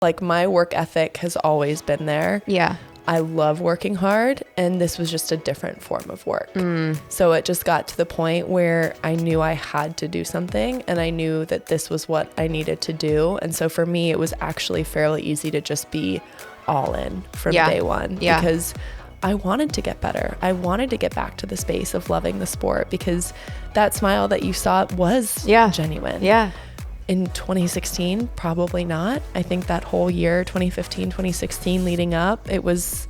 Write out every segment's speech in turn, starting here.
Like my work ethic has always been there. Yeah. I love working hard, and this was just a different form of work. So it just got to the point where I knew I had to do something, and I knew that this was what I needed to do. And so for me, it was actually fairly easy to just be all in from day one because I wanted to get better. I wanted to get back to the space of loving the sport because that smile that you saw was genuine. Yeah. In 2016, probably not. I think that whole year, 2015, 2016 leading up, it was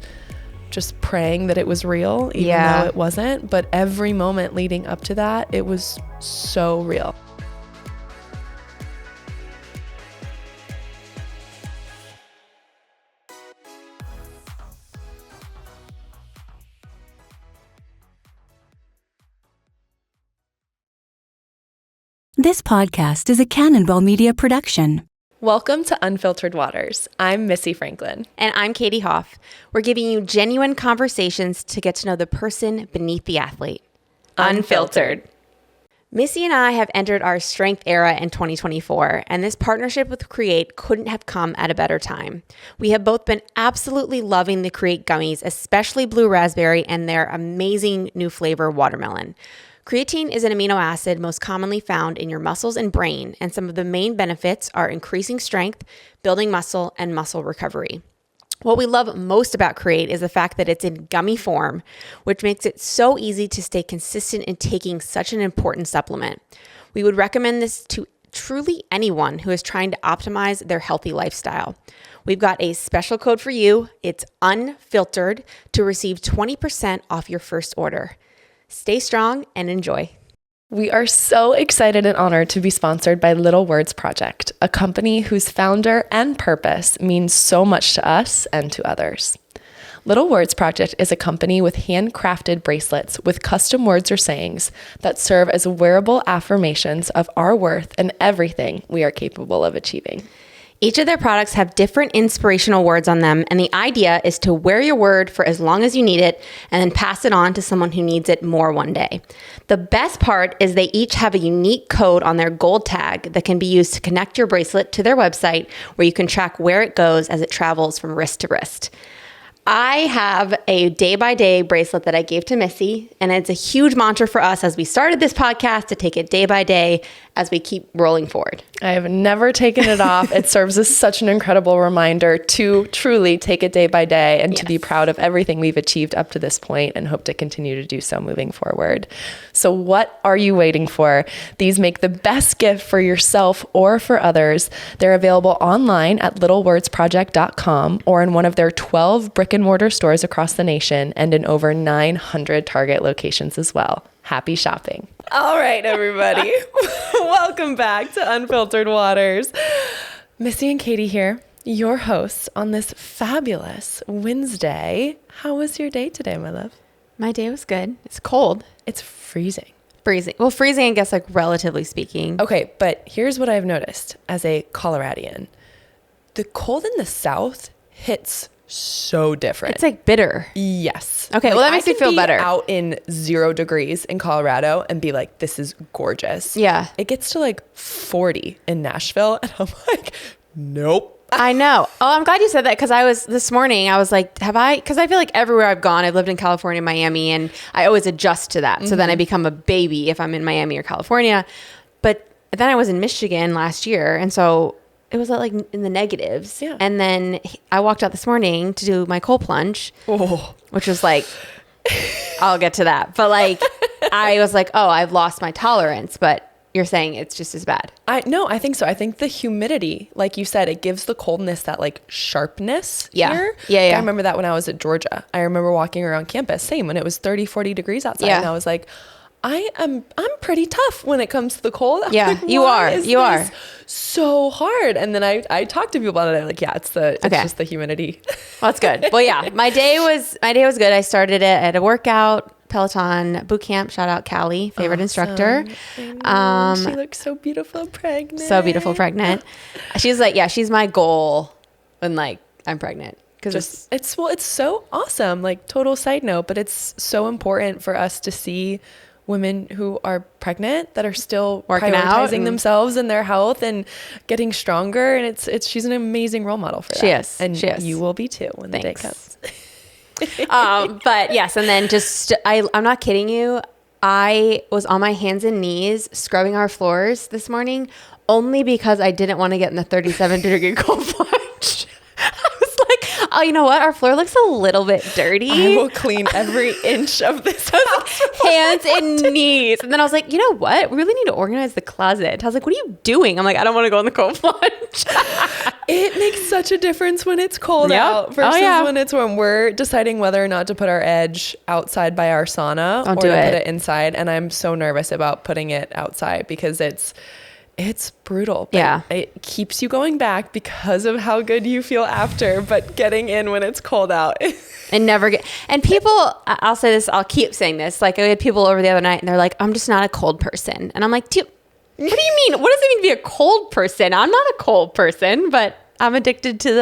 just praying that it was real, even though it wasn't. But every moment leading up to that, it was so real. This podcast is a Cannonball Media production. Welcome to Unfiltered Waters. I'm Missy Franklin. And I'm Katie Hoff. We're giving you genuine conversations to get to know the person beneath the athlete. Unfiltered. Missy and I have entered our strength era in 2024, and this partnership with Create couldn't have come at a better time. We have both been absolutely loving the Create gummies, especially blue raspberry and their amazing new flavor watermelon. Creatine is an amino acid most commonly found in your muscles and brain, and some of the main benefits are increasing strength, building muscle, and muscle recovery. What we love most about Create is the fact that it's in gummy form, which makes it so easy to stay consistent in taking such an important supplement. We would recommend this to truly anyone who is trying to optimize their healthy lifestyle. We've got a special code for you. It's Unfiltered to receive 20% off your first order. Stay strong and enjoy. We are so excited and honored to be sponsored by Little Words Project, a company whose founder and purpose means so much to us and to others. Little Words Project is a company with handcrafted bracelets with custom words or sayings that serve as wearable affirmations of our worth and everything we are capable of achieving. Each of their products have different inspirational words on them, and the idea is to wear your word for as long as you need it and then pass it on to someone who needs it more one day. The best part is they each have a unique code on their gold tag that can be used to connect your bracelet to their website, where you can track where it goes as it travels from wrist to wrist. I have a day-by-day bracelet that I gave to Missy, and it's a huge mantra for us as we started this podcast to take it day by day as we keep rolling forward. I have never taken it off. It serves as such an incredible reminder to truly take it day by day and to be proud of everything we've achieved up to this point and hope to continue to do so moving forward. So what are you waiting for? These make the best gift for yourself or for others. They're available online at littlewordsproject.com or in one of their 12 brick and mortar stores across the nation and in over 900 Target locations as well. Happy shopping. All right, everybody. Welcome back to Unfiltered Waters. Missy and Katie here, your hosts on this fabulous Wednesday. How was your day today, my love? My day was good. It's cold. It's freezing. Freezing. Well, freezing, I guess, like relatively speaking. Okay, but here's what I've noticed as a Coloradian. The cold in the South hits so different. It's like bitter. Yes. Okay, well, that makes me feel better. Out in 0 degrees in Colorado and be like, this is gorgeous. Yeah. It gets to like 40 in Nashville and I'm like, nope. I know. Oh, I'm glad you said that because this morning, I was like, because I feel like everywhere I've gone, I've lived in California, Miami, and I always adjust to that. Mm-hmm. So then I become a baby if I'm in Miami or California. But then I was in Michigan last year. And so it was like in the negatives. Yeah. And then I walked out this morning to do my cold plunge, which was like, I'll get to that. But like, I was like, oh, I've lost my tolerance. But you're saying it's just as bad. No, I think so. I think the humidity, like you said, it gives the coldness that like sharpness here. Yeah. I remember that when I was at Georgia. I remember walking around campus, same when it was 30, 40 degrees outside. Yeah. And I was like, I'm pretty tough when it comes to the cold. I'm like, you are so hard. And then I talk to people about it. I'm like, it's just the humidity. Well, that's good. Well, yeah, my day was good. I started it at a workout, Peloton boot camp. Shout out Callie, favorite instructor. She looks so beautiful pregnant. She's like, she's my goal when like I'm pregnant. Because it's so awesome. Like total side note, but it's so important for us to see women who are pregnant that are still Working prioritizing out themselves and their health and getting stronger. And she's an amazing role model for that. She is. And she is. you will be too when Thanks. the day comes. But yes, and then I'm not kidding you. I was on my hands and knees scrubbing our floors this morning only because I didn't want to get in the 37-degree cold plunge. I was like, oh, you know what? Our floor looks a little bit dirty. I will clean every inch of this house. Hands and knees. And then I was like, you know what? We really need to organize the closet. I was like, what are you doing? I'm like, I don't want to go in the cold plunge. It makes such a difference when it's cold out versus when it's warm. We're deciding whether or not to put our edge outside by our sauna or to put it inside. And I'm so nervous about putting it outside because it's brutal. But it keeps you going back because of how good you feel after, but getting in when it's cold out. And people, I'll say this, I'll keep saying this. Like I had people over the other night and they're like, I'm just not a cold person. And I'm like, what do you mean? What does it mean to be a cold person? I'm not a cold person, but I'm addicted to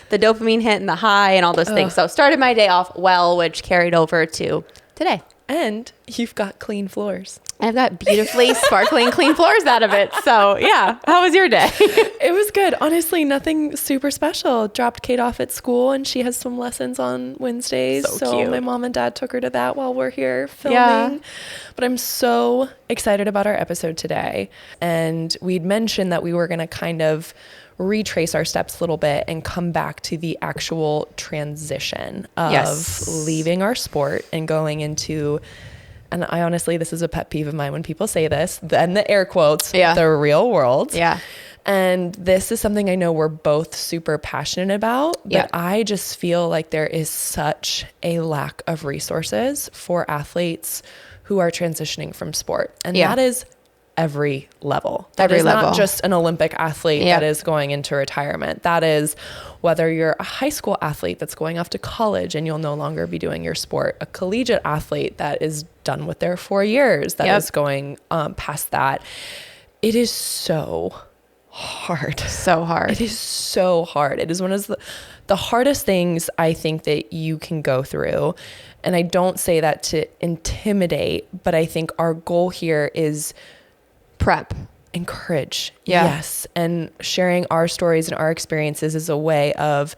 the dopamine hit and the high and all those things. So started my day off well, which carried over to today. And you've got clean floors. I've got beautifully sparkling clean floors out of it. So yeah. How was your day? It was good. Honestly, nothing super special. Dropped Kate off at school and she has some lessons on Wednesdays. So cute. My mom and dad took her to that while we're here filming. Yeah. But I'm so excited about our episode today. And we'd mentioned that we were going to kind of retrace our steps a little bit and come back to the actual transition of leaving our sport and going into, and I honestly, this is a pet peeve of mine when people say this, then the air quotes, the real world. Yeah. And this is something I know we're both super passionate about, but I just feel like there is such a lack of resources for athletes who are transitioning from sport. And that is every level. That is not just an Olympic athlete that is going into retirement. That is whether you're a high school athlete that's going off to college and you'll no longer be doing your sport, a collegiate athlete that is done with their 4 years that is going past that. It is so hard. So hard. It is so hard. It is one of the hardest things I think that you can go through. And I don't say that to intimidate, but I think our goal here is prep, encourage. Yes. And sharing our stories and our experiences is a way of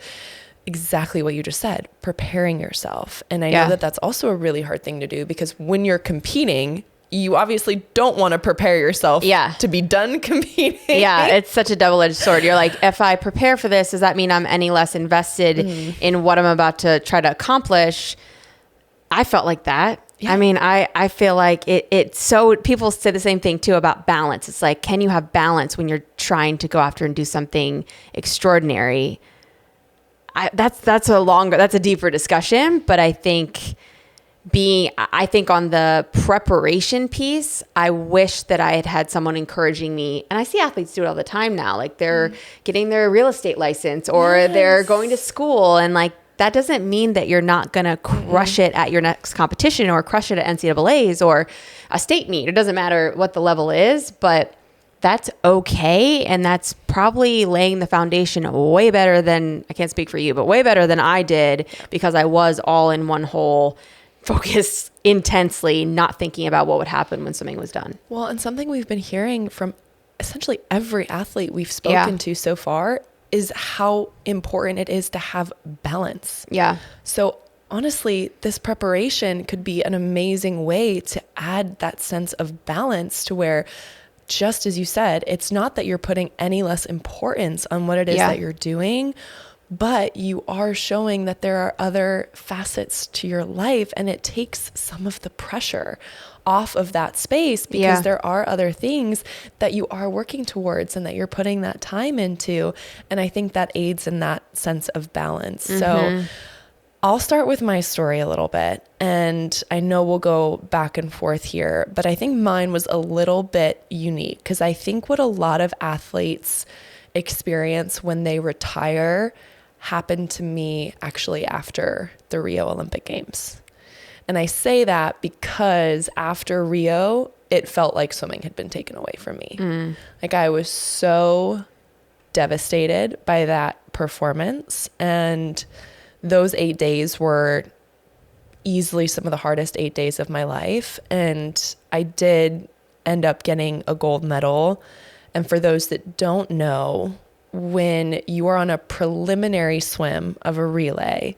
exactly what you just said, preparing yourself. And I know that that's also a really hard thing to do because when you're competing, you obviously don't want to prepare yourself to be done competing. Yeah, it's such a double-edged sword. You're like, if I prepare for this, does that mean I'm any less invested in what I'm about to try to accomplish? I felt like that. Yeah. I mean, I feel like it's so, people say the same thing too about balance. It's like, can you have balance when you're trying to go after and do something extraordinary? That's a deeper discussion, but I think on the preparation piece, I wish that I had had someone encouraging me. And I see athletes do it all the time now. Like they're getting their real estate license or they're going to school, and like, that doesn't mean that you're not going to crush it at your next competition or crush it at NCAAs or a state meet. It doesn't matter what the level is, but that's okay. And that's probably laying the foundation way better than, I can't speak for you, but way better than I did because I was all in one hole, focused intensely, not thinking about what would happen when something was done. Well, and something we've been hearing from essentially every athlete we've spoken to so far is how important it is to have balance. Yeah. So honestly, this preparation could be an amazing way to add that sense of balance to where, just as you said, it's not that you're putting any less importance on what it is that you're doing, but you are showing that there are other facets to your life, and it takes some of the pressure off of that space because there are other things that you are working towards and that you're putting that time into. And I think that aids in that sense of balance. So I'll start with my story a little bit, and I know we'll go back and forth here, but I think mine was a little bit unique because I think what a lot of athletes experience when they retire happened to me actually after the Rio Olympic Games. And I say that because after Rio, it felt like swimming had been taken away from me. Like I was so devastated by that performance. And those 8 days were easily some of the hardest 8 days of my life. And I did end up getting a gold medal. And for those that don't know, when you are on a preliminary swim of a relay,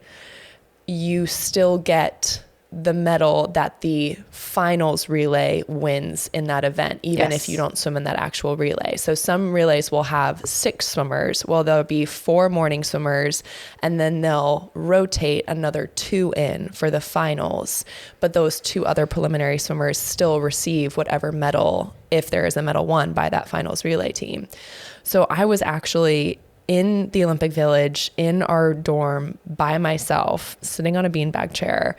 you still get the medal that the finals relay wins in that event, even if you don't swim in that actual relay. So some relays will have 6 swimmers. Well, there'll be 4 morning swimmers, and then they'll rotate another 2 in for the finals. But those 2 other preliminary swimmers still receive whatever medal, if there is a medal won by that finals relay team. So I was actually in the Olympic Village in our dorm by myself, sitting on a beanbag chair,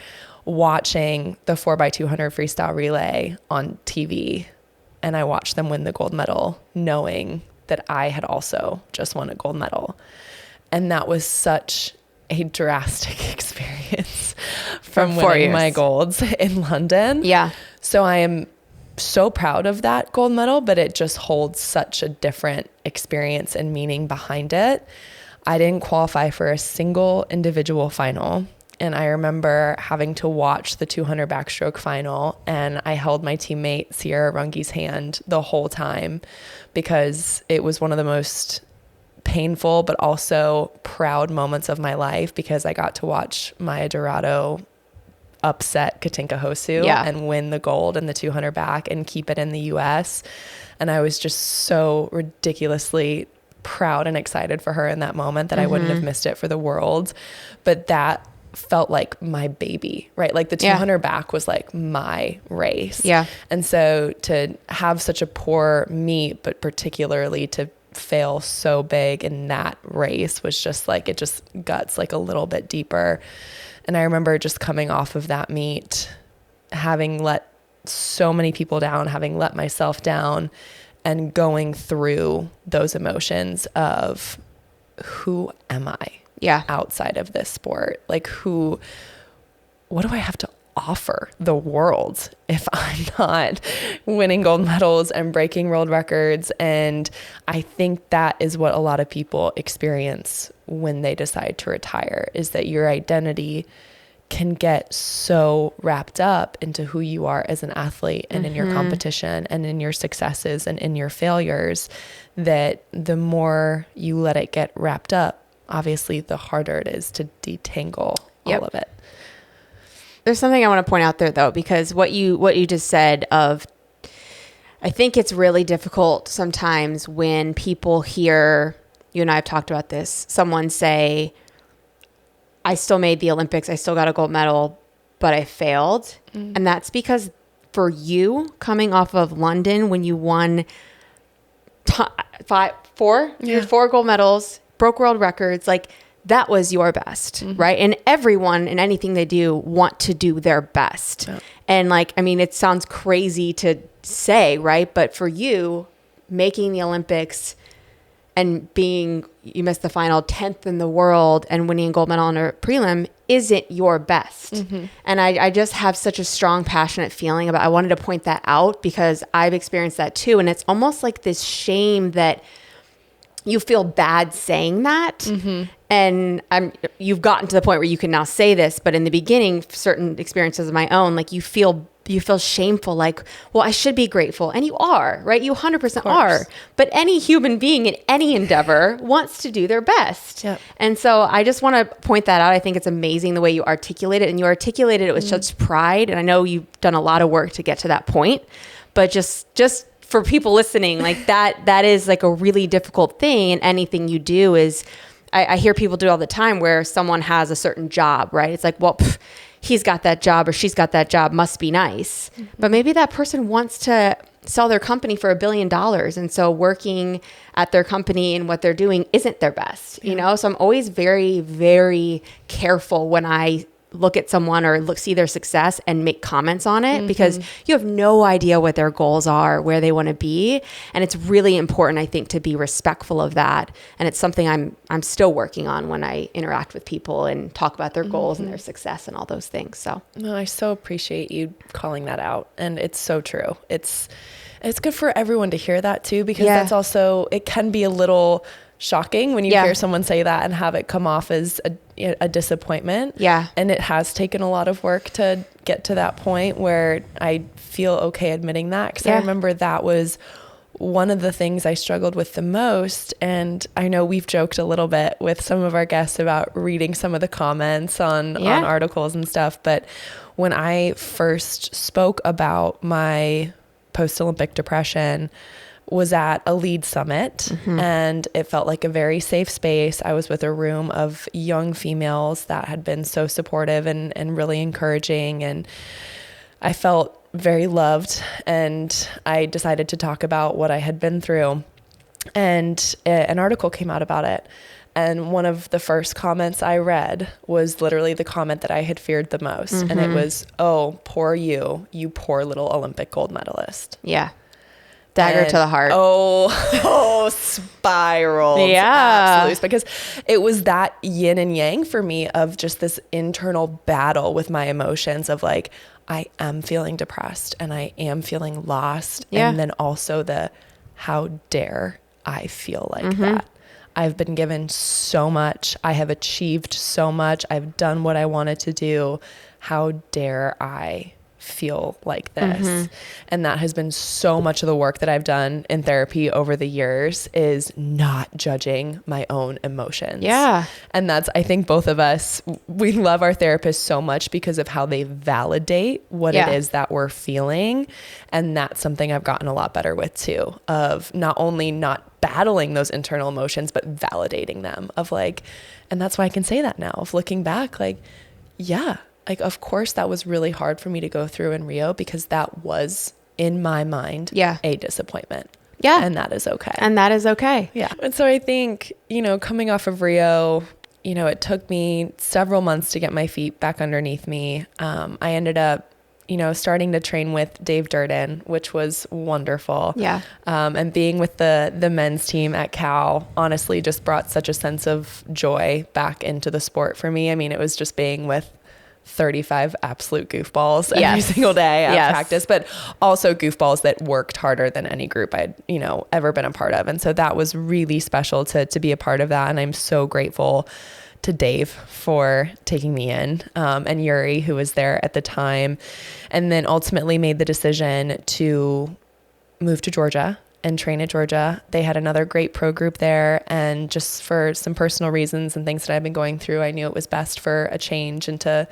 watching the 4x200 freestyle relay on TV. And I watched them win the gold medal, knowing that I had also just won a gold medal. And that was such a drastic experience from winning my golds in London. Yeah. So I am so proud of that gold medal, but it just holds such a different experience and meaning behind it. I didn't qualify for a single individual final. And I remember having to watch the 200 backstroke final, and I held my teammate Sierra Runge's hand the whole time because it was one of the most painful but also proud moments of my life, because I got to watch Maya Dorado upset Katinka Hosu and win the gold in the 200 back and keep it in the US. And I was just so ridiculously proud and excited for her in that moment that I wouldn't have missed it for the world. But that felt like my baby, right? Like the 200 back was like my race. Yeah. And so to have such a poor meet, but particularly to fail so big in that race was just like, it just guts like a little bit deeper. And I remember just coming off of that meet, having let so many people down, having let myself down, and going through those emotions of who am I? Outside of this sport? Like what do I have to offer the world if I'm not winning gold medals and breaking world records? And I think that is what a lot of people experience when they decide to retire, is that your identity can get so wrapped up into who you are as an athlete and in your competition and in your successes and in your failures, that the more you let it get wrapped up, obviously the harder it is to detangle all of it. There's something I want to point out there though, because what you just said of, I think it's really difficult sometimes when people hear, you and I have talked about this, someone say, I still made the Olympics, I still got a gold medal, but I failed. And that's because for you, coming off of London when you won 4 gold medals, broke world records, like that was your best, right? And everyone in anything they do want to do their best. And like, I mean, it sounds crazy to say, right? But for you, making the Olympics and you missed the final 10th in the world and winning a gold medal on a prelim isn't your best. And I just have such a strong, passionate feeling about, I wanted to point that out because I've experienced that too. And it's almost like this shame that you feel bad saying that. And you've gotten to the point where you can now say this, but in the beginning, certain experiences of my own, like you feel shameful, like, well, I should be grateful. And you are, right? You 100% are. But any human being in any endeavor wants to do their best. And so I just want to point that out. I think it's amazing the way you articulate it, and you articulated it with such pride. And I know you've done a lot of work to get to that point, but just for people listening, like that is like a really difficult thing. And anything you do is, I hear people do it all the time where someone has a certain job, right? It's like, well, he's got that job or she's got that job, must be nice. But maybe that person wants to sell their company for $1 billion. And so working at their company and what they're doing isn't their best, you know? So I'm always very, very careful when I look at someone or see their success and make comments on it, because you have no idea what their goals are, where they want to be. And it's really important, I think, to be respectful of that. And it's something I'm still working on when I interact with people and talk about their goals and their success and all those things. So no, I so appreciate you calling that out. And it's so true. It's good for everyone to hear that too, because that's also, it can be a little shocking when you hear someone say that and have it come off as a disappointment. Yeah. And it has taken a lot of work to get to that point where I feel okay admitting that. Because I remember that was one of the things I struggled with the most. And I know we've joked a little bit with some of our guests about reading some of the comments on articles and stuff. But when I first spoke about my post-Olympic depression, was at a lead summit, and it felt like a very safe space. I was with a room of young females that had been so supportive and really encouraging, and I felt very loved, and I decided to talk about what I had been through, and an article came out about it. And one of the first comments I read was literally the comment that I had feared the most. And it was, "Oh, poor you poor little Olympic gold medalist." Yeah. Dagger to the heart. Oh, spiraled. Yeah. Absolutely. Because it was that yin and yang for me of just this internal battle with my emotions of like, I am feeling depressed and I am feeling lost. Yeah. And then also how dare I feel like that? I've been given so much. I have achieved so much. I've done what I wanted to do. How dare I feel like this? And that has been so much of the work that I've done in therapy over the years, is not judging my own emotions. Yeah. And that's, I think both of us, we love our therapists so much because of how they validate what it is that we're feeling. And that's something I've gotten a lot better with too, of not only not battling those internal emotions, but validating them, of like, and that's why I can say that now, of looking back, like, yeah, like, of course that was really hard for me to go through in Rio, because that was in my mind a disappointment. Yeah. And that is okay. And that is okay. Yeah. And so I think, coming off of Rio, it took me several months to get my feet back underneath me. I ended up, starting to train with Dave Durden, which was wonderful. Yeah. And being with the men's team at Cal honestly just brought such a sense of joy back into the sport for me. I mean, it was just being with 35 absolute goofballs every single day at practice, but also goofballs that worked harder than any group I'd, ever been a part of. And so that was really special to be a part of that. And I'm so grateful to Dave for taking me in, and Yuri, who was there at the time, and then ultimately made the decision to move to Georgia and train at Georgia. They had another great pro group there, and just for some personal reasons and things that I've been going through, I knew it was best for a change and to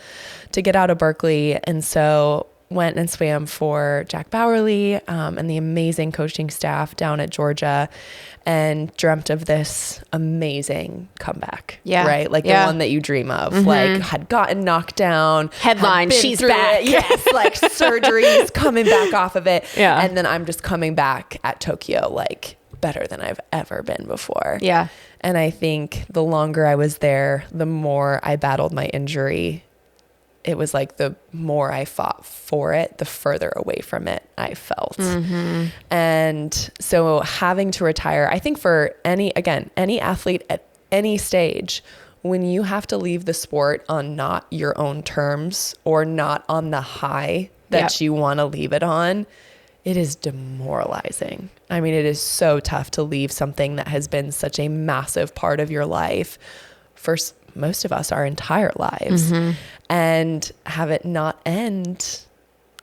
get out of Berkeley. And so went and swam for Jack Bowerly, and the amazing coaching staff down at Georgia, and dreamt of this amazing comeback. Yeah. Right? Like the one that you dream of, like had gotten knocked down. Headline, she's back. Yes. Like surgeries, coming back off of it. Yeah. And then I'm just coming back at Tokyo, like better than I've ever been before. Yeah. And I think the longer I was there, the more I battled my injury. It was like the more I fought for it, the further away from it I felt. And so having to retire, I think for any athlete at any stage, when you have to leave the sport on not your own terms or not on the high that you want to leave it on, it is demoralizing. I mean, it is so tough to leave something that has been such a massive part of your life for most of us, our entire lives, and have it not end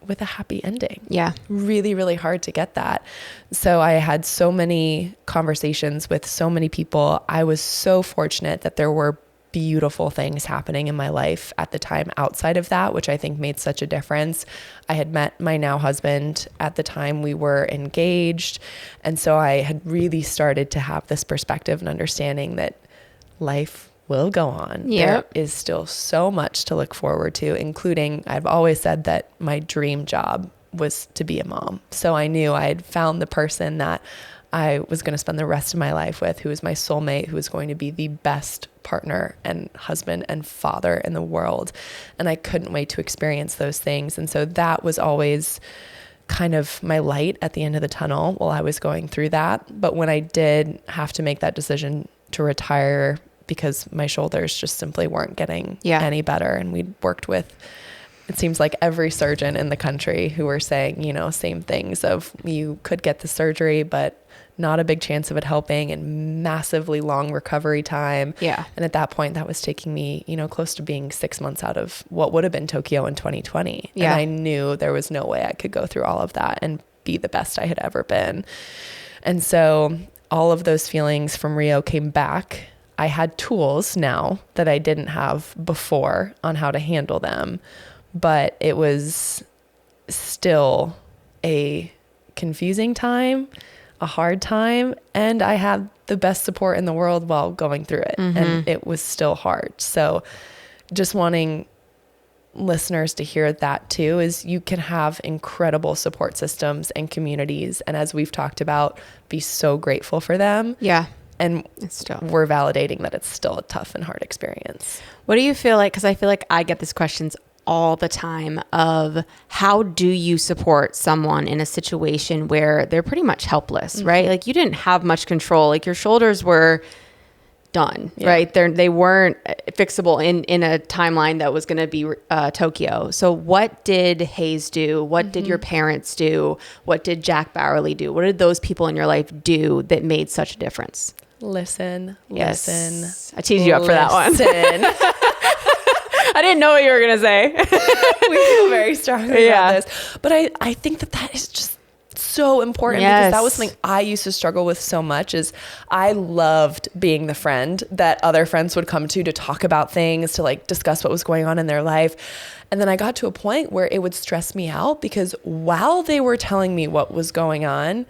with a happy ending. Yeah. Really, really hard to get that. So I had so many conversations with so many people. I was so fortunate that there were beautiful things happening in my life at the time outside of that, which I think made such a difference. I had met my now husband at the time we were engaged. And so I had really started to have this perspective and understanding that life will go on. Yep. There is still so much to look forward to, including, I've always said that my dream job was to be a mom. So I knew I had found the person that I was going to spend the rest of my life with, who was my soulmate, who was going to be the best partner and husband and father in the world. And I couldn't wait to experience those things. And so that was always kind of my light at the end of the tunnel while I was going through that. But when I did have to make that decision to retire, because my shoulders just simply weren't getting any better. And we'd worked with, it seems like every surgeon in the country who were saying, same things of, you could get the surgery, but not a big chance of it helping, and massively long recovery time. Yeah. And at that point, that was taking me, close to being 6 months out of what would have been Tokyo in 2020. Yeah. And I knew there was no way I could go through all of that and be the best I had ever been. And so all of those feelings from Rio came back. I had tools now that I didn't have before on how to handle them, but it was still a confusing time, a hard time, and I had the best support in the world while going through it. And it was still hard. So just wanting listeners to hear that too, is you can have incredible support systems and communities. And as we've talked about, be so grateful for them. Yeah. And still, we're validating that it's still a tough and hard experience. What do you feel like? Because I feel like I get these questions all the time of how do you support someone in a situation where they're pretty much helpless, right? Like you didn't have much control. Like your shoulders were done, right? They weren't fixable in a timeline that was going to be Tokyo. So what did Hayes do? What did your parents do? What did Jack Bowerly do? What did those people in your life do that made such a difference? Listen. I teased you up for that one. Listen. I didn't know what you were going to say. We feel very strongly about this. But I think that is just so important because that was something I used to struggle with so much. Is I loved being the friend that other friends would come to talk about things, to like discuss what was going on in their life. And then I got to a point where it would stress me out because while they were telling me what was going on,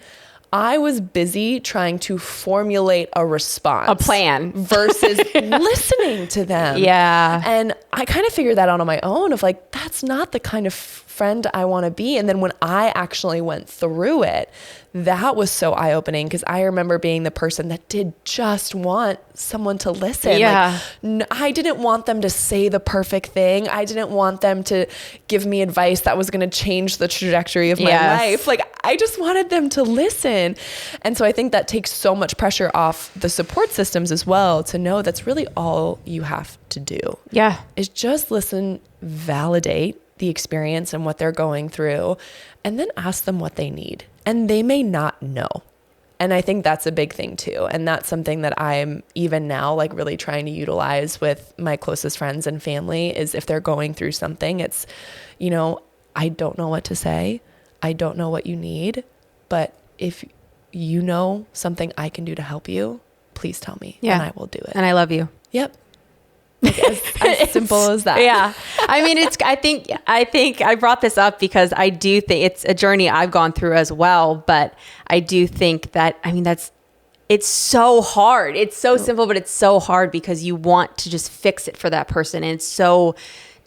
I was busy trying to formulate a response, a plan, versus listening to them. Yeah. And I kind of figured that out on my own of like, that's not the kind of friend I want to be. And then when I actually went through it, that was so eye-opening because I remember being the person that did just want someone to listen. Yeah. Like, I didn't want them to say the perfect thing. I didn't want them to give me advice that was going to change the trajectory of my life. Like, I just wanted them to listen. And so I think that takes so much pressure off the support systems as well, to know that's really all you have to do. Yeah. Is just listen, validate the experience and what they're going through, and then ask them what they need. And they may not know. And I think that's a big thing too. And that's something that I'm even now like really trying to utilize with my closest friends and family, is if they're going through something, it's, I don't know what to say. I don't know what you need, but if you know something I can do to help you, please tell me and I will do it. And I love you. Yep. Like as simple as that. Yeah. I mean, I think I brought this up because I do think it's a journey I've gone through as well, but I do think that, it's so hard. It's so simple, but it's so hard because you want to just fix it for that person. And it's so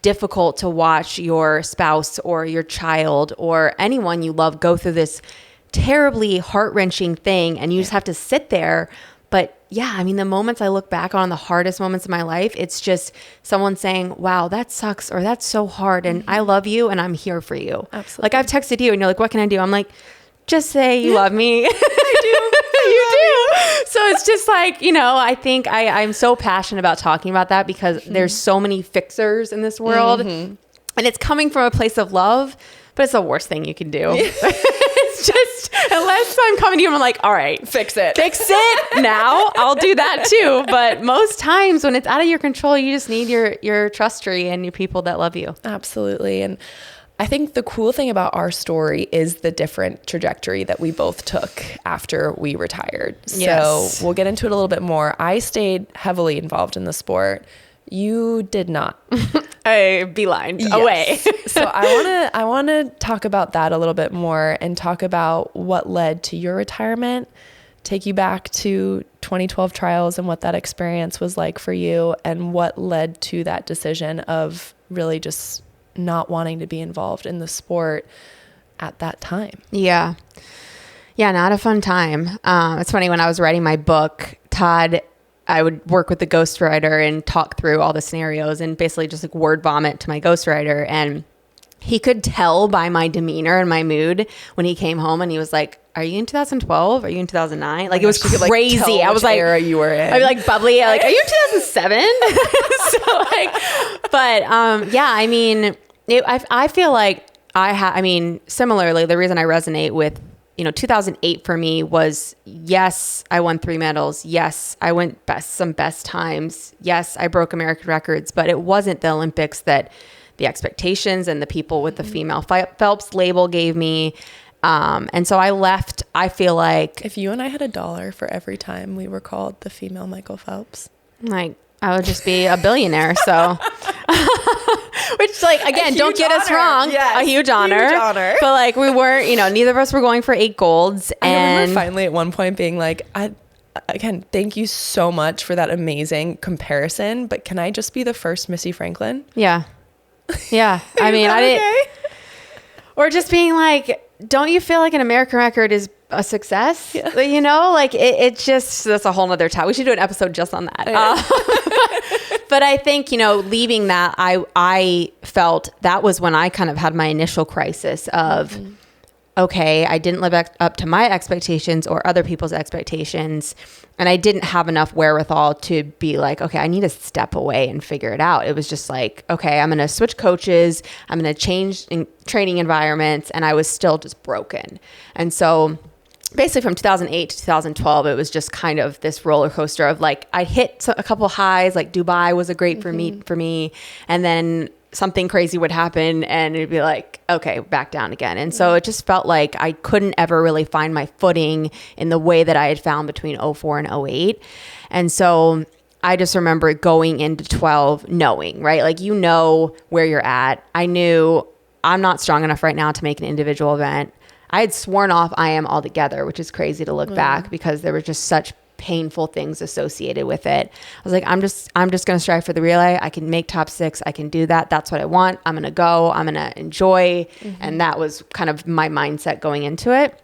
difficult to watch your spouse or your child or anyone you love go through this terribly heart-wrenching thing, and you just have to sit there. But yeah, the moments I look back on, the hardest moments of my life, it's just someone saying, wow, that sucks, or that's so hard, and I love you and I'm here for you. Absolutely. Like I've texted you and you're like, what can I do? I'm like, just say you love me. I do. You do. So it's just like, I think I'm so passionate about talking about that because there's so many fixers in this world, and it's coming from a place of love, but it's the worst thing you can do. It's just, unless I'm coming to you and I'm like, all right, fix it now, I'll do that too. But most times when it's out of your control, you just need your trust tree and your people that love you. Absolutely. And I think the cool thing about our story is the different trajectory that we both took after we retired. Yes. So we'll get into it a little bit more. I stayed heavily involved in the sport. You did not. I beelined away. So I want to talk about that a little bit more and talk about what led to your retirement, take you back to 2012 trials and what that experience was like for you, and what led to that decision of really just not wanting to be involved in the sport at that time. Yeah, not a fun time. It's funny, when I was writing my book, Todd, I would work with the ghostwriter and talk through all the scenarios and basically just like word vomit to my ghostwriter. And he could tell by my demeanor and my mood when he came home, and he was like, are you in 2012? Are you in 2009? Like, it was crazy. I was like, era you were in. I'd be like bubbly. Like, are you in 2007? So like, but I feel like similarly, the reason I resonate with 2008 for me was, yes, I won 3 medals. Yes, I went some best times. Yes, I broke American records, but it wasn't the Olympics that the expectations and the people with the female Phelps label gave me. And so I left, I feel like. If you and I had $1 for every time we were called the female Michael Phelps. Like, I would just be a billionaire. So, which, like, again, don't get us wrong. Yes, a huge honor. But like, we weren't, neither of us were going for 8 golds. I remember finally at one point being like, again, thank you so much for that amazing comparison, but can I just be the first Missy Franklin? Yeah. Yeah. I mean, I didn't, okay? Or just being like, don't you feel like an American record is a success? Yeah. Like it just, that's a whole nother time. We should do an episode just on that. Yeah. But I think, leaving that, I felt that was when I kind of had my initial crisis of, okay, I didn't live up to my expectations or other people's expectations. And I didn't have enough wherewithal to be like, okay, I need to step away and figure it out. It was just like, okay, I'm going to switch coaches. I'm going to change in training environments. And I was still just broken. And so basically from 2008 to 2012, it was just kind of this roller coaster of like, I hit a couple highs, like Dubai was a great for me. And then something crazy would happen and it'd be like, okay, back down again. And so it just felt like I couldn't ever really find my footing in the way that I had found between 2004 and 2008. And so I just remember going into 12 knowing, right? Like, where you're at. I knew I'm not strong enough right now to make an individual event. I had sworn off IM altogether, which is crazy to look back because there were just such painful things associated with it. I was like, I'm just going to strive for the relay. I can make top 6. I can do that. That's what I want. I'm going to go. I'm going to enjoy. And that was kind of my mindset going into it.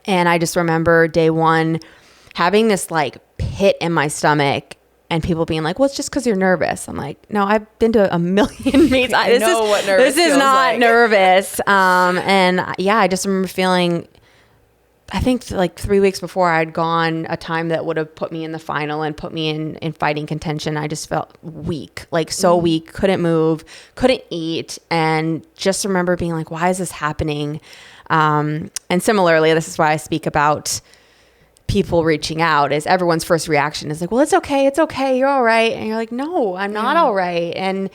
And I just remember day 1 having this like pit in my stomach and people being like, well, it's just because you're nervous. I'm like, no, I've been to a million meets. I know what nervous This is not like. Nervous. And yeah, I just remember feeling, I think like 3 weeks before I'd gone a time that would have put me in the final and put me in fighting contention. I just felt weak, like so weak, couldn't move, couldn't eat. And just remember being like, why is this happening? And similarly, this is why I speak about people reaching out, is everyone's first reaction is like, well, it's okay. You're all right. And you're like, no, I'm not all right. And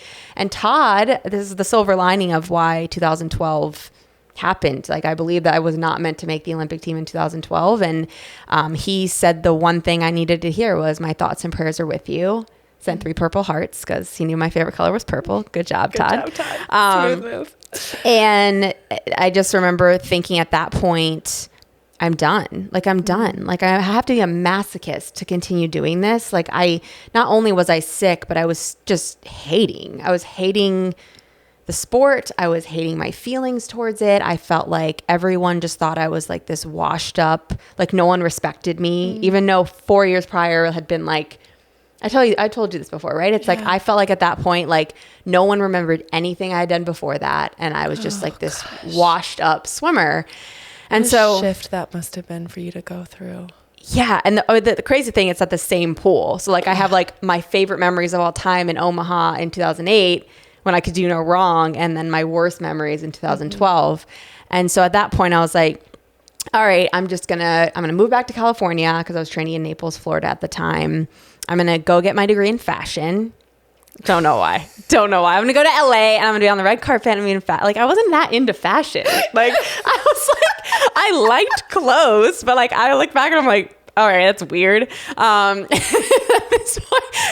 Todd, this is the silver lining of why 2012 happened. Like, I believe that I was not meant to make the Olympic team in 2012. And he said the one thing I needed to hear was, my thoughts and prayers are with you. Sent 3 purple hearts because he knew my favorite color was purple. Good job, Todd. Smooth move. And I just remember thinking at that point, I'm done. Like, I'm done. Like, I have to be a masochist to continue doing this. Like, not only was I sick, but I was just hating. I was hating the sport. I was hating my feelings towards it. I felt like everyone just thought I was like this washed up, like no one respected me, even though 4 years prior had been like, I told you this before, right? It's like, I felt like at that point, like no one remembered anything I had done before that. And I was just like this washed up swimmer. And so shift that must have been for you to go through. Yeah. And the crazy thing, it's at the same pool. So like I have like my favorite memories of all time in Omaha in 2008 when I could do no wrong. And then my worst memories in 2012. And so at that point I was like, all right, I'm going to move back to California because I was training in Naples, Florida at the time. I'm going to go get my degree in fashion. Don't know why. I'm going to go to LA and I'm going to be on the red carpet and be in like, I wasn't that into fashion. Like, I was like, I liked clothes, but like, I look back and I'm like, all right, that's weird.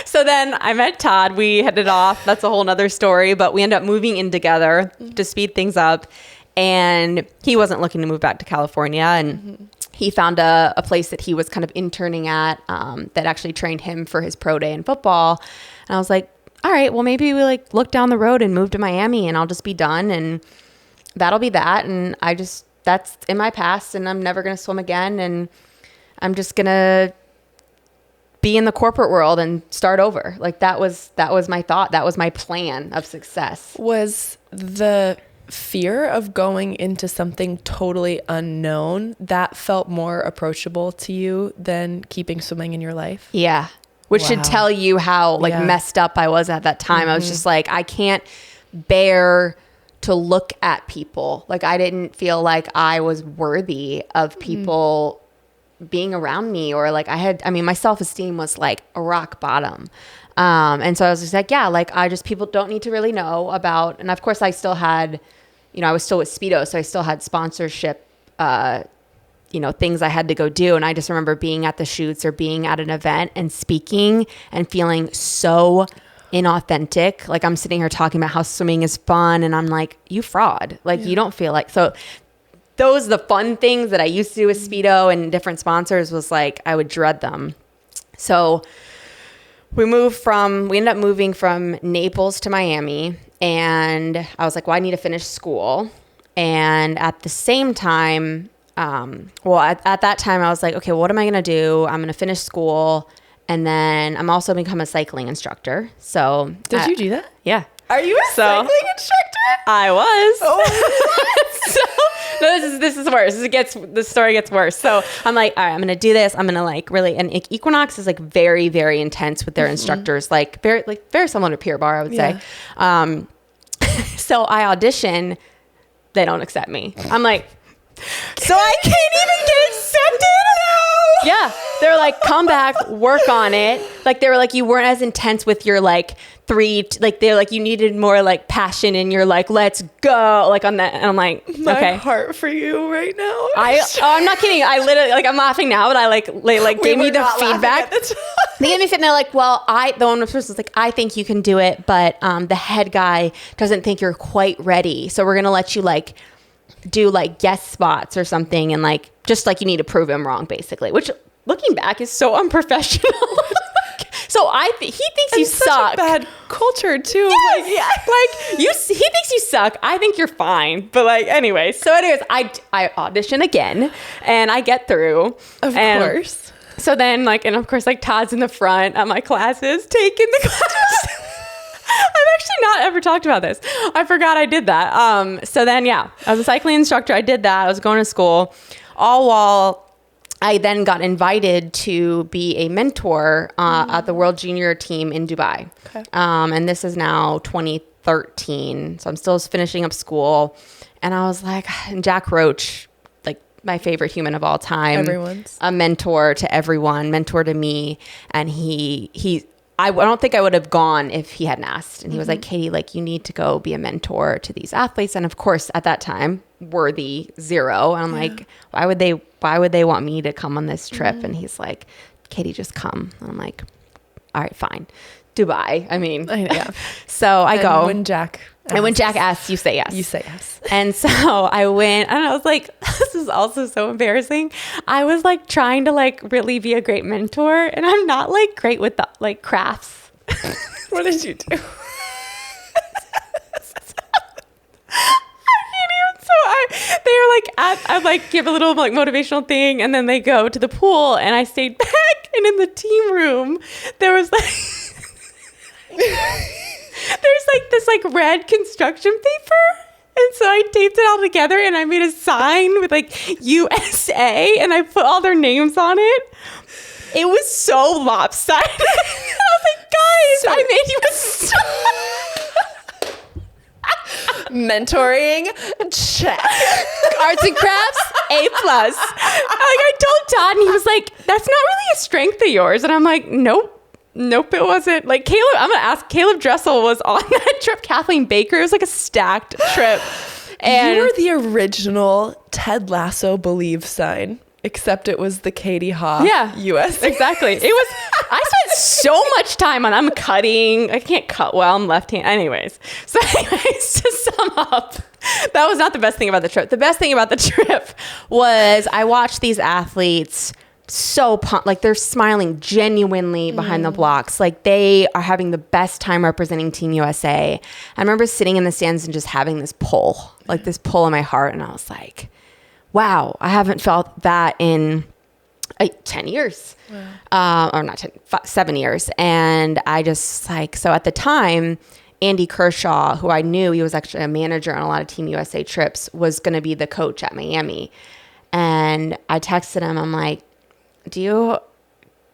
So then I met Todd. We headed off. That's a whole nother story, but we ended up moving in together to speed things up. And he wasn't looking to move back to California. And he found a place that he was kind of interning at that actually trained him for his pro day in football. And I was like, all right, well, maybe we like look down the road and move to Miami and I'll just be done. And that'll be that. And that's in my past and I'm never going to swim again. And I'm just going to be in the corporate world and start over. Like that was my thought. That was my plan of success. Was the fear of going into something totally unknown that felt more approachable to you than keeping swimming in your life? Yeah. Which should tell you how messed up I was at that time. I was just like, I can't bear to look at people. Like I didn't feel like I was worthy of people being around me, or like my self-esteem was like a rock bottom. And so I was just like, yeah, like people don't need to really know about, and of course I still had, I was still with Speedo. So I still had sponsorship, things I had to go do. And I just remember being at the shoots or being at an event and speaking and feeling so inauthentic. Like I'm sitting here talking about how swimming is fun. And I'm like, you fraud. Like you don't feel like, so those, the fun things that I used to do with Speedo and different sponsors was like, I would dread them. So we ended up moving from Naples to Miami, and I was like, well, I need to finish school. And at the same time, at that time I was like, okay, what am I going to do? I'm going to finish school. And then I'm also become a cycling instructor. So did you do that? Yeah. Are you a cycling instructor? I was. Oh. So no, this is worse. The story gets worse. So I'm like, all right, I'm going to do this. I'm going to like really, and Equinox is like very, very intense with their instructors, like very similar to Pure Barre, I would say. So I audition, they don't accept me. I'm like, so I can't even get accepted? No. Yeah. They're like, come back, work on it. Like they were like, you weren't as intense with your like they're like, you needed more like passion and you're like, let's go. Like on that. And I'm like, my okay. heart for you right now. I'm not kidding. I literally, like, I'm laughing now, but I like gave me the feedback. They gave me feedback. They're like, well, the one person was like, I think you can do it, but the head guy doesn't think you're quite ready. So we're going to let you like do like guest spots or something. And like, just like you need to prove him wrong basically, which looking back is so unprofessional. So he thinks you suck. Such a bad culture too. Yes. He thinks you suck. I think you're fine. But like, anyways. So anyways, I audition again and I get through. Of course. So then like, and of course like Todd's in the front at my classes taking the classes. I've actually not ever talked about this. I forgot I did that. So then, yeah, I was a cycling instructor. I did that. I was going to school all while I then got invited to be a mentor at the World Junior team in Dubai. Okay. And this is now 2013. So I'm still finishing up school. And I was like, and Jack Roach, like my favorite human of all time. Everyone's. A mentor to everyone, mentor to me. And I don't think I would have gone if he hadn't asked. And he was like, Katie, like you need to go be a mentor to these athletes. And of course, at that time, worthy 0. And I'm like, why would they want me to come on this trip? And he's like, Katie, just come. And I'm like, all right, fine. Dubai. I mean, yeah. So I go. When Jack asks, you say yes. You say yes. And so I went, and I was like, this is also so embarrassing. I was like trying to like really be a great mentor, and I'm not like great with the like crafts. What did you do? They were like, I like give a little like motivational thing, and then they go to the pool, and I stayed back, and in the team room, there was like, there's like this like red construction paper. And so I taped it all together and I made a sign with like USA and I put all their names on it. It was so lopsided. I was like, guys, I made you a sign. Mentoring, check. Arts and crafts, A+. Like I told Todd and he was like, that's not really a strength of yours. And I'm like, nope, it wasn't. Like I'm going to ask, Caleb Dressel was on that trip. Kathleen Baker, it was like a stacked trip. And you were the original Ted Lasso believe sign, except it was the Katie Hoff US. Exactly. I spent so much time I'm cutting. I can't cut well. I'm left-handed. Anyways. So anyways, to sum up, that was not the best thing about the trip. The best thing about the trip was I watched these athletes so pumped, like they're smiling genuinely behind the blocks. Like they are having the best time representing Team USA. I remember sitting in the stands and just having this pull in my heart. And I was like, wow, I haven't felt that in 10 years, or not 10, 7 years. And I just like, so at the time, Andy Kershaw, who I knew, he was actually a manager on a lot of Team USA trips, was going to be the coach at Miami. And I texted him, I'm like, could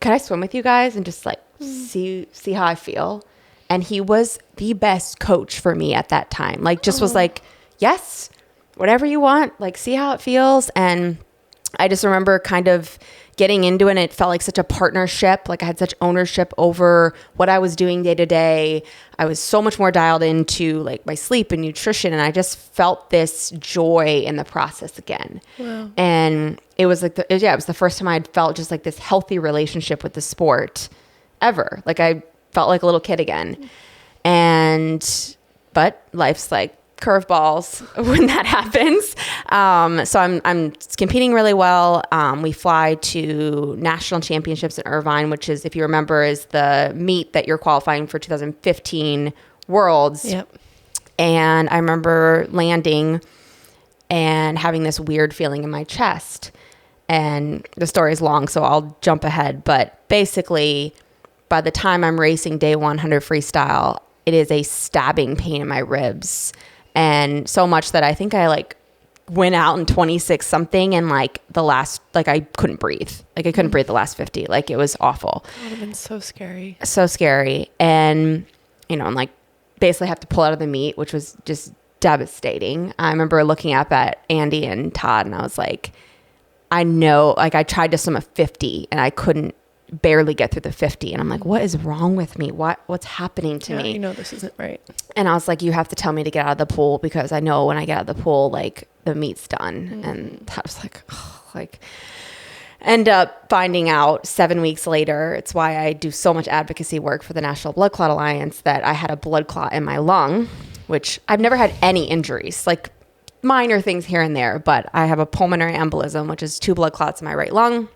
I swim with you guys and just like see how I feel? And he was the best coach for me at that time. Like just was like, yes, whatever you want, like see how it feels. And I just remember kind of getting into it, and it felt like such a partnership. Like I had such ownership over what I was doing day to day. I was so much more dialed into like my sleep and nutrition, and I just felt this joy in the process again. Wow. And it was like, it was the first time I'd felt just like this healthy relationship with the sport ever. Like I felt like a little kid again. But life's like curveballs when that happens. So I'm competing really well. We fly to national championships in Irvine, which is, if you remember, is the meet that you're qualifying for 2015 Worlds. Yep. And I remember landing and having this weird feeling in my chest. And the story is long, so I'll jump ahead. But basically, by the time I'm racing day 100 freestyle, it is a stabbing pain in my ribs. And so much that I think I like went out in 26 something, and like the last, like I couldn't breathe. Like I couldn't breathe the last 50. Like it was awful. That would have been so scary. So scary. And, and like basically have to pull out of the meet, which was just devastating. I remember looking up at Andy and Todd, and I was like, I know, like I tried to swim a 50 and I couldn't barely get through the 50. And I'm like, what is wrong with me? What's happening to me? This isn't right. And I was like, you have to tell me to get out of the pool, because I know when I get out of the pool, like the meet's done. And I was like, end up finding out 7 weeks later, it's why I do so much advocacy work for the National Blood Clot Alliance, that I had a blood clot in my lung, which I've never had any injuries, like minor things here and there, but I have a pulmonary embolism, which is 2 blood clots in my right lung.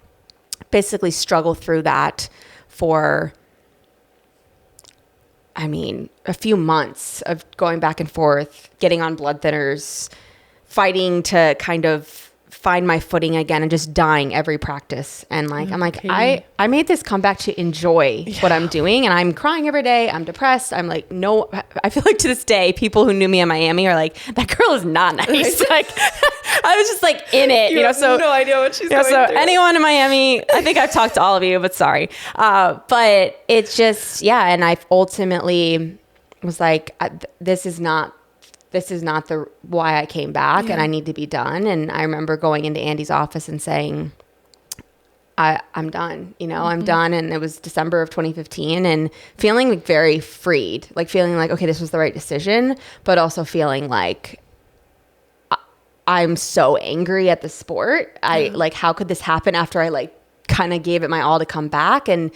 Basically struggled through that for, a few months of going back and forth, getting on blood thinners, fighting to kind of find my footing again, and just dying every practice. And like, I'm like, I made this comeback to enjoy what I'm doing, and I'm crying every day. I'm depressed. I'm like, no, I feel like to this day, people who knew me in Miami are like, that girl is not nice. Like, I was just like in it, so no idea what she's going so through. Anyone in Miami, I think I've talked to all of you, but sorry. But it's just, and I ultimately was like, this is not the why I came back, and I need to be done. And I remember going into Andy's office and saying, I'm done, I'm done. And it was December of 2015, and feeling like very freed, like feeling like, okay, this was the right decision, but also feeling like I'm so angry at the sport. Like, how could this happen after I like kind of gave it my all to come back? And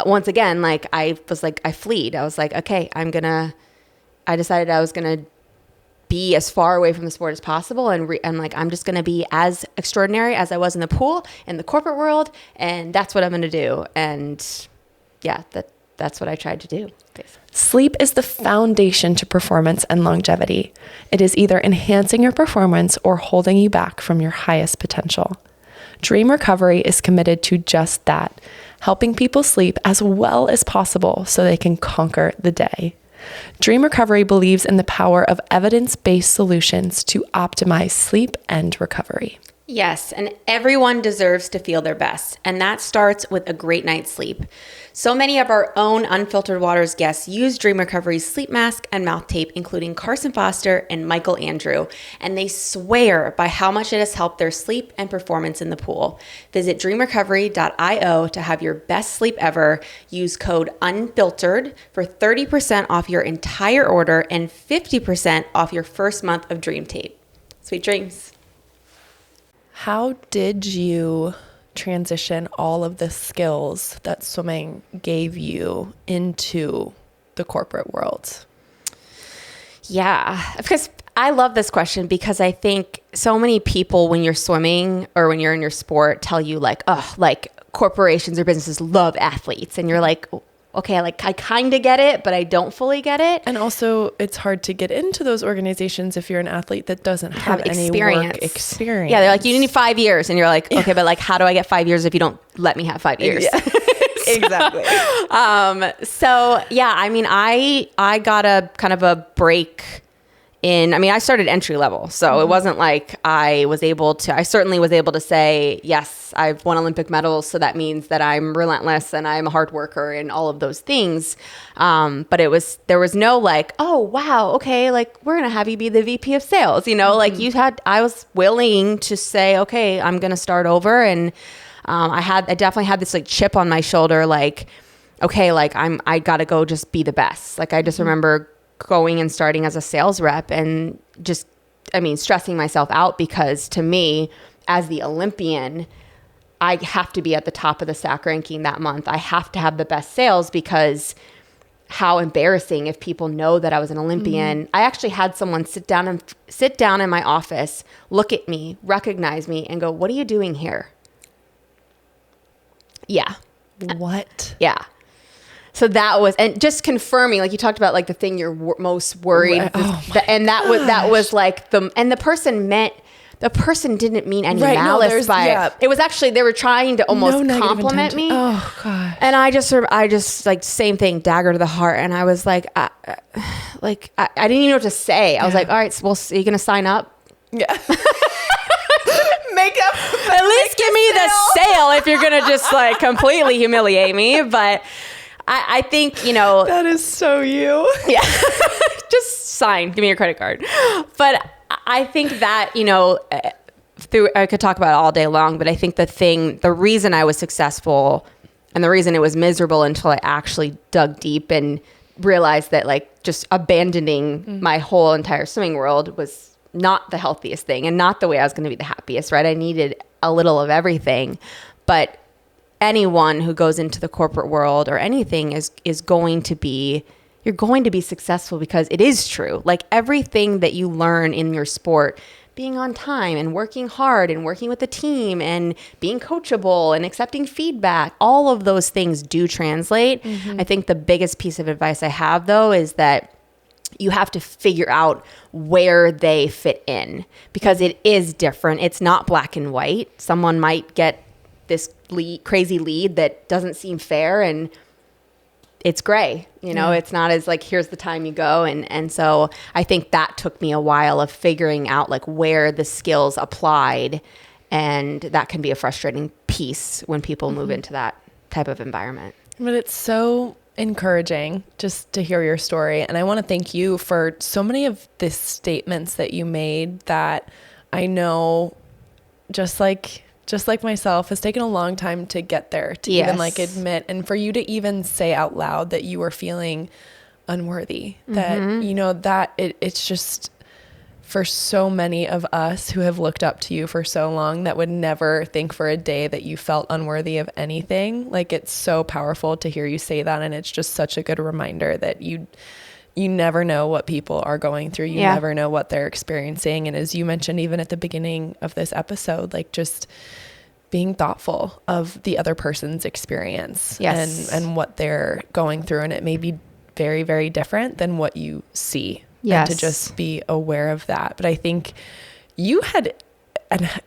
once again, like I fleed. I was like, okay, I decided I was going to be as far away from the sport as possible, and like, I'm just going to be as extraordinary as I was in the pool, in the corporate world, and that's what I'm going to do. And that's what I tried to do. Sleep is the foundation to performance and longevity. It is either enhancing your performance or holding you back from your highest potential. Dream Recovery is committed to just that, helping people sleep as well as possible so they can conquer the day. Dream Recovery believes in the power of evidence-based solutions to optimize sleep and recovery. Yes, and everyone deserves to feel their best, and that starts with a great night's sleep. So many of our own Unfiltered Waters guests use Dream Recovery's sleep mask and mouth tape, including Carson Foster and Michael Andrew, and they swear by how much it has helped their sleep and performance in the pool. Visit dreamrecovery.io to have your best sleep ever. Use code UNFILTERED for 30% off your entire order and 50% off your first month of Dream Tape. Sweet dreams. How did you transition all of the skills that swimming gave you into the corporate world? Yeah, because I love this question, because I think so many people, when you're swimming or when you're in your sport, tell you like, oh, like corporations or businesses love athletes. And you're like, okay, like I kind of get it, but I don't fully get it. And also it's hard to get into those organizations if you're an athlete that doesn't have any work experience. Yeah, they're like, you need 5 years. And you're like, okay, but like, how do I get 5 years if you don't let me have 5 years? Yeah. Exactly. So yeah, I mean, I got a kind of a break I started entry level. So it wasn't like I certainly was able to say, yes, I've won Olympic medals. So that means that I'm relentless and I'm a hard worker and all of those things. But there was no like, oh, wow. Okay. Like we're going to have you be the VP of sales, like I was willing to say, okay, I'm going to start over. And I definitely had this like chip on my shoulder, like, okay, like I got to go just be the best. Like I just remember going and starting as a sales rep and just, stressing myself out because to me, as the Olympian, I have to be at the top of the SAC ranking that month. I have to have the best sales because how embarrassing if people know that I was an Olympian. I actually had someone sit down in my office, look at me, recognize me and go, "What are you doing here?" Yeah. What? Yeah. So that was, and just confirming, like you talked about, like the thing you're most worried, and that was like the person didn't mean any malice by it. It was actually, they were trying to almost compliment me. Oh gosh. And I just like same thing, dagger to the heart. And I was like, I didn't even know what to say. I was like, all right, well, are you going to sign up? Yeah. At least give me the sale if you're going to just like completely humiliate me. But I think, that is so you. Yeah. Just sign, give me your credit card. But I think that, I could talk about it all day long, but I think the reason I was successful and the reason it was miserable until I actually dug deep and realized that like just abandoning my whole entire swimming world was not the healthiest thing and not the way I was going to be the happiest, right? I needed a little of everything. But anyone who goes into the corporate world or anything is going to be, you're going to be successful because it is true. Like everything that you learn in your sport, being on time and working hard and working with the team and being coachable and accepting feedback, all of those things do translate. I think the biggest piece of advice I have though is that you have to figure out where they fit in because it is different. It's not black and white. Someone might get this crazy lead that doesn't seem fair and it's gray, it's not as like, here's the time you go. And so I think that took me a while of figuring out like where the skills applied. And that can be a frustrating piece when people move into that type of environment. But it's so encouraging just to hear your story. And I want to thank you for so many of the statements that you made that I know just like myself has taken a long time to get there, to even like admit, and for you to even say out loud that you were feeling unworthy, that, that it's just for so many of us who have looked up to you for so long that would never think for a day that you felt unworthy of anything. Like it's so powerful to hear you say that. And it's just such a good reminder that you never know what people are going through. You never know what they're experiencing. And as you mentioned, even at the beginning of this episode, like just being thoughtful of the other person's experience and what they're going through. And it may be very, very different than what you see. And to just be aware of that. But I think you had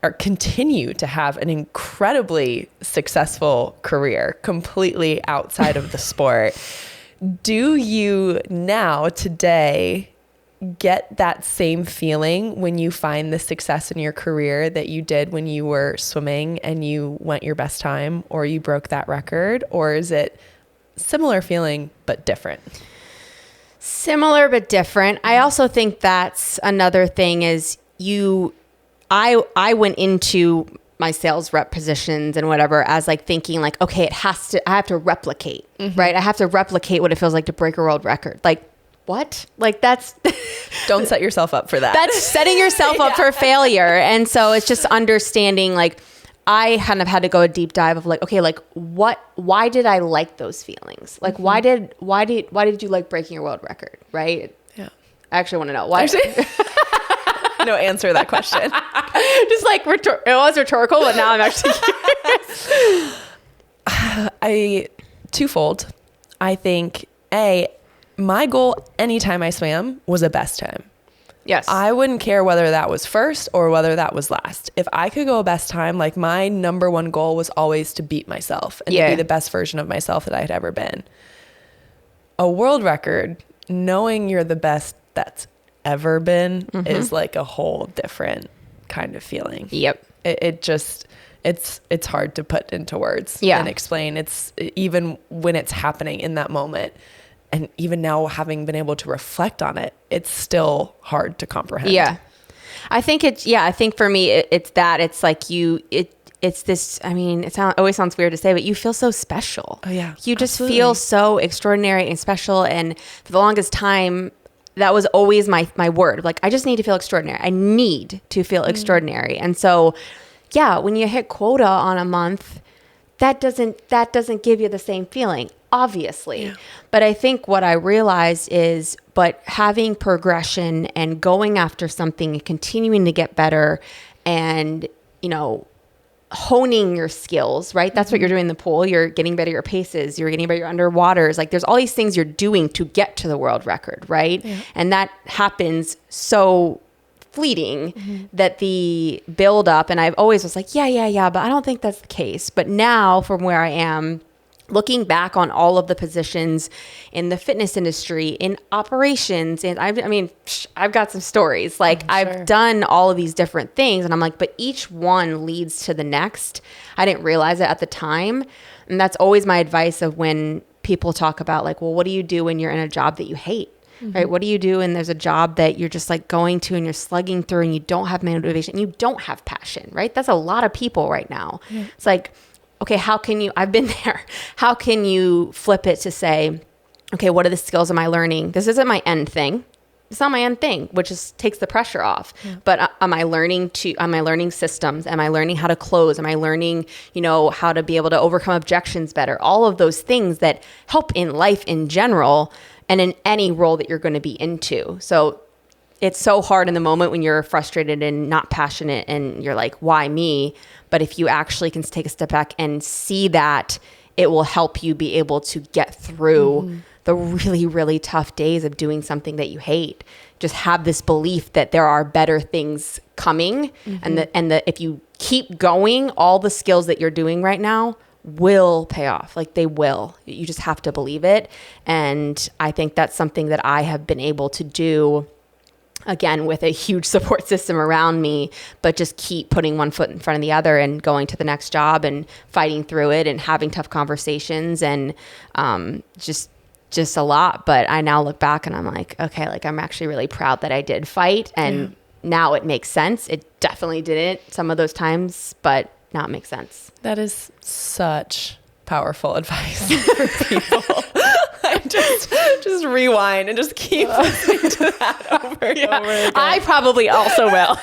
or continue to have an incredibly successful career completely outside of the sport. Do you now today get that same feeling when you find the success in your career that you did when you were swimming and you went your best time or you broke that record? Or is it similar feeling but different? Similar but different. I also think that's another thing is I went into my sales rep positions and whatever as like thinking like, okay, I have to replicate, right? I have to replicate what it feels like to break a world record. Like what? Like that's don't set yourself up for that. That's setting yourself up for failure. And so it's just understanding like I kind of had to go a deep dive of like, okay, like why did I like those feelings? Like why did you like breaking your world record? Right? Yeah. I actually want to know why. No, answer that question. Just like it was rhetorical, but now I'm actually curious. Twofold. I think my goal anytime I swam was a best time. Yes. I wouldn't care whether that was first or whether that was last. If I could go a best time, like my number one goal was always to beat myself and to be the best version of myself that I had ever been. A world record, knowing you're the best, that's ever been is like a whole different kind of feeling. Yep. It just, it's hard to put into words and explain. It's even when it's happening in that moment. And even now, having been able to reflect on it, it's still hard to comprehend. Yeah. I think I think for me, it's that it's like it's this, I mean, always sounds weird to say, but you feel so special. Oh yeah. You just feel so extraordinary and special. And for the longest time, that was always my word. Like, I just need to feel extraordinary. I need to feel extraordinary. And so, yeah, when you hit quota on a month, that doesn't give you the same feeling, obviously. Yeah. But I think what I realized is, but having progression and going after something and continuing to get better and, you know, honing your skills, right? That's what you're doing in the pool. You're getting better at your paces. You're getting better at your underwaters. Like, there's all these things you're doing to get to the world record, right? Yeah. And that happens so fleeting that the build up, and I've always was like, yeah, but I don't think that's the case. But now from where I am, looking back on all of the positions in the fitness industry, in operations, and I've got some stories. Like, I've done all of these different things, and I'm like, but each one leads to the next. I didn't realize it at the time. And that's always my advice of when people talk about like, well, what do you do when you're in a job that you hate? Right? What do you do? And there's a job that you're just like going to and you're slugging through and you don't have motivation and you don't have passion, right? That's a lot of people right now. Yeah. It's like, okay, I've been there. How can you flip it to say, okay, what are the skills am I learning? This isn't my end thing. It's not my end thing, which just takes the pressure off. Yeah. But am I learning systems? Am I learning how to close? Am I learning, how to be able to overcome objections better? All of those things that help in life in general and in any role that you're going to be into. So it's so hard in the moment when you're frustrated and not passionate and you're like, why me? But if you actually can take a step back and see that, it will help you be able to get through the really, really tough days of doing something that you hate. Just have this belief that there are better things coming, and that if you keep going, all the skills that you're doing right now will pay off. Like, they will. You just have to believe it. And I think that's something that I have been able to do, again, with a huge support system around me, but just keep putting one foot in front of the other and going to the next job and fighting through it and having tough conversations and just a lot. But I now look back and I'm like, okay, like, I'm actually really proud that I did fight. And now it makes sense. It definitely didn't some of those times, but now it makes sense. That is such powerful advice for people. I just rewind and just keep listening to that over and over again. I probably also will.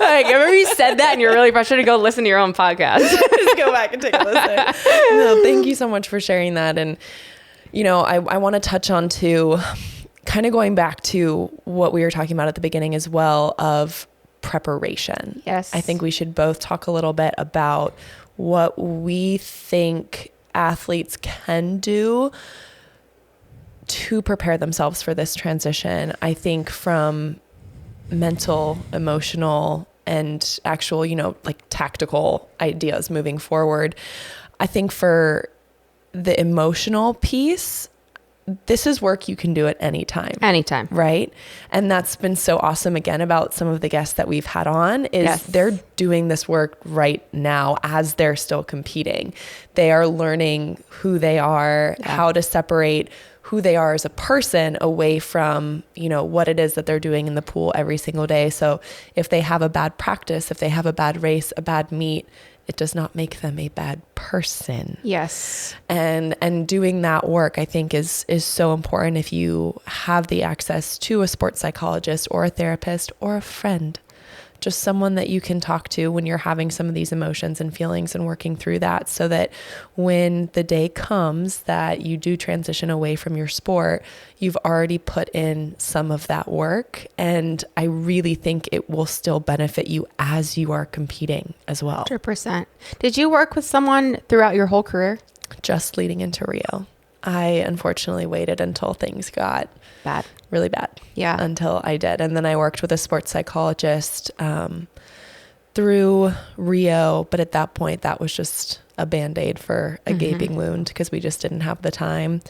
Like, remember you said that and you're really frustrated, go listen to your own podcast. Just go back and take a listen. No, thank you so much for sharing that. And, I want to touch on too, kind of going back to what we were talking about at the beginning as well, of preparation. Yes. I think we should both talk a little bit about what we think athletes can do to prepare themselves for this transition. I think from mental, emotional, and actual, like tactical ideas moving forward. I think for the emotional piece, this is work you can do at any time. Anytime. Right? And that's been so awesome, again, about some of the guests that we've had on, is they're doing this work right now as they're still competing. They are learning who they are, how to separate who they are as a person away from, what it is that they're doing in the pool every single day. So if they have a bad practice, if they have a bad race, a bad meet, it does not make them a bad person. Yes. And doing that work, I think, is so important if you have the access to a sports psychologist or a therapist or a friend, just someone that you can talk to when you're having some of these emotions and feelings and working through that, so that when the day comes that you do transition away from your sport, you've already put in some of that work. And I really think it will still benefit you as you are competing as well. 100%. Did you work with someone throughout your whole career? Just leading into Rio. I unfortunately waited until things got really bad. Yeah. Until I did. And then I worked with a sports psychologist through Rio. But at that point, that was just a Band-Aid for a gaping wound, because we just didn't have the time.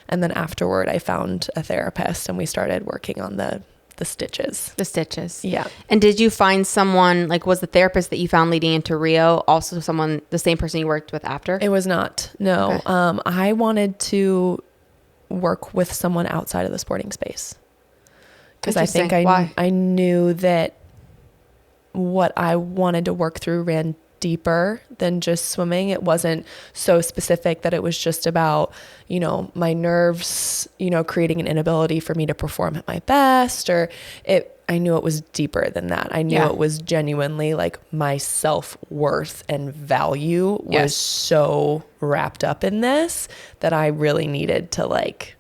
And then afterward, I found a therapist and we started working on the the stitches. The stitches. Yeah. And did you find someone, like, was the therapist that you found leading into Rio also someone, the same person you worked with after? It was not. No. Okay. I wanted to work with someone outside of the sporting space. Because I think I knew that what I wanted to work through ran deeper than just swimming. It wasn't so specific that it was just about, you know, my nerves, you know, creating an inability for me to perform at my best, I knew it was deeper than that. I knew it was genuinely like my self-worth and value was so wrapped up in this that I really needed to like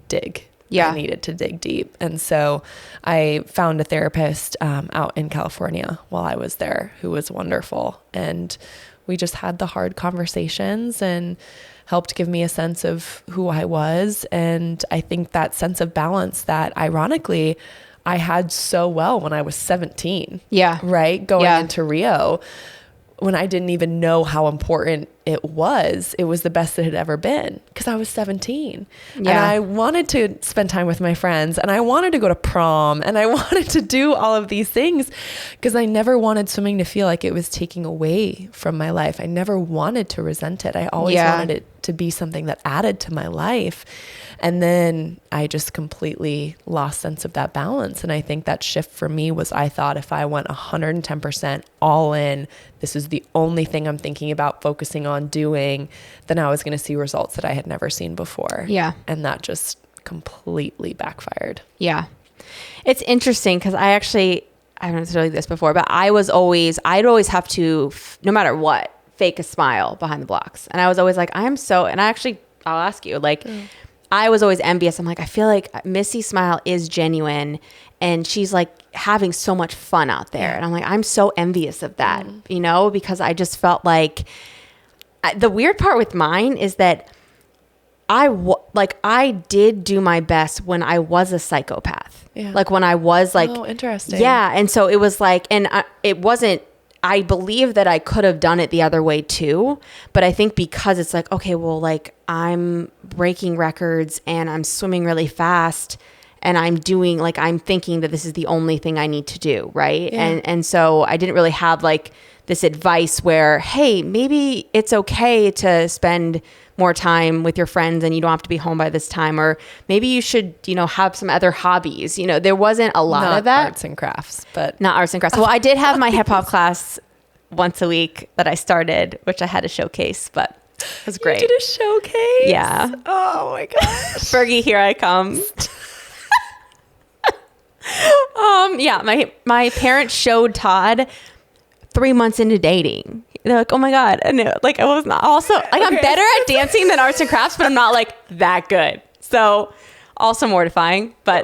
dig. I needed to dig deep. And so I found a therapist out in California while I was there who was wonderful. And we just had the hard conversations and helped give me a sense of who I was. And I think that sense of balance that ironically I had so well when I was 17. Yeah. Right? Going into Rio, when I didn't even know how important it was the best it had ever been because I was 17 and I wanted to spend time with my friends and I wanted to go to prom and I wanted to do all of these things because I never wanted swimming to feel like it was taking away from my life. I never wanted to resent it. I always wanted it to be something that added to my life. And then I just completely lost sense of that balance. And I think that shift for me was, I thought if I went 110% all in, this is the only thing I'm thinking about focusing on doing, then I was going to see results that I had never seen before. Yeah. And that just completely backfired. Yeah. It's interesting because I haven't told you this before, but I'd always have to, no matter what, fake a smile behind the blocks. And I was always like, I'll ask you, like, I was always envious. I'm like, I feel like Missy's smile is genuine and she's like having so much fun out there. And I'm like, I'm so envious of that, you know, because I just felt like the weird part with mine is that I did do my best when I was a psychopath. Yeah. Like when I was like, oh, interesting. Yeah. And so it was like, I believe that I could have done it the other way too, but I think because it's like, okay, well, like I'm breaking records and I'm swimming really fast and I'm thinking that this is the only thing I need to do. Right. Yeah. And so I didn't really have like this advice where, hey, maybe it's okay to spend more time with your friends and you don't have to be home by this time, or maybe you should, you know, have some other hobbies. You know, there wasn't a lot of that. Arts and crafts, but not arts and crafts. Well, I did have my hip hop class once a week that I started, which I had to showcase, but it was great. You did a showcase? Yeah. Oh my gosh. Fergie, here I come. My parents showed Todd 3 months into dating. They're like, oh my God. And like, I was not also like, I'm better at dancing than arts and crafts, but I'm not like that good. So also mortifying, but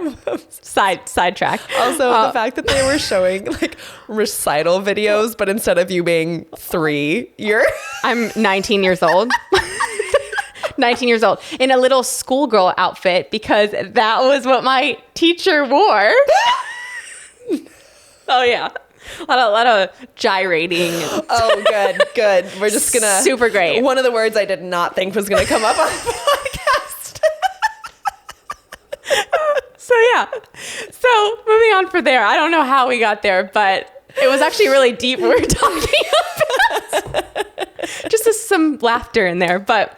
sidetrack. Also the fact that they were showing like recital videos, but instead of you being 3, I'm 19 years old. 19 years old in a little schoolgirl outfit because that was what my teacher wore. Oh yeah. A lot of gyrating. Oh, good. We're just gonna super great. One of the words I did not think was gonna come up on the podcast. So moving on from there, I don't know how we got there, but it was actually really deep. We were talking about just some laughter in there, but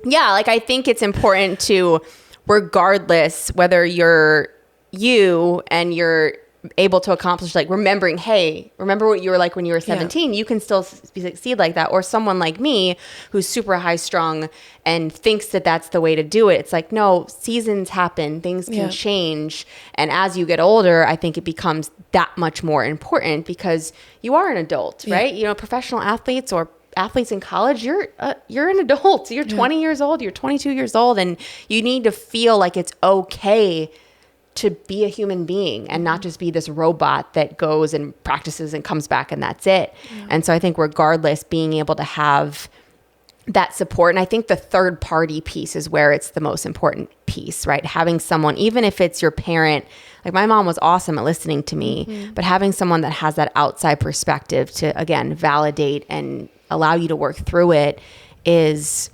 yeah, like I think it's important to, regardless whether you're you and you're able to accomplish, like remembering, hey, remember what you were like when you were 17, you can still succeed like that. Or someone like me who's super high strung and thinks that that's the way to do it. It's like, no, seasons happen, things can change. And as you get older, I think it becomes that much more important because you are an adult, right? You know, professional athletes or athletes in college, you're an adult. You're 20 years old, you're 22 years old, and you need to feel like it's okay to be a human being and not just be this robot that goes and practices and comes back and that's it. And so I think regardless, being able to have that support, and I think the third party piece is where it's the most important piece, right? Having someone, even if it's your parent, like my mom was awesome at listening to me, but having someone that has that outside perspective to, again, validate and allow you to work through it is,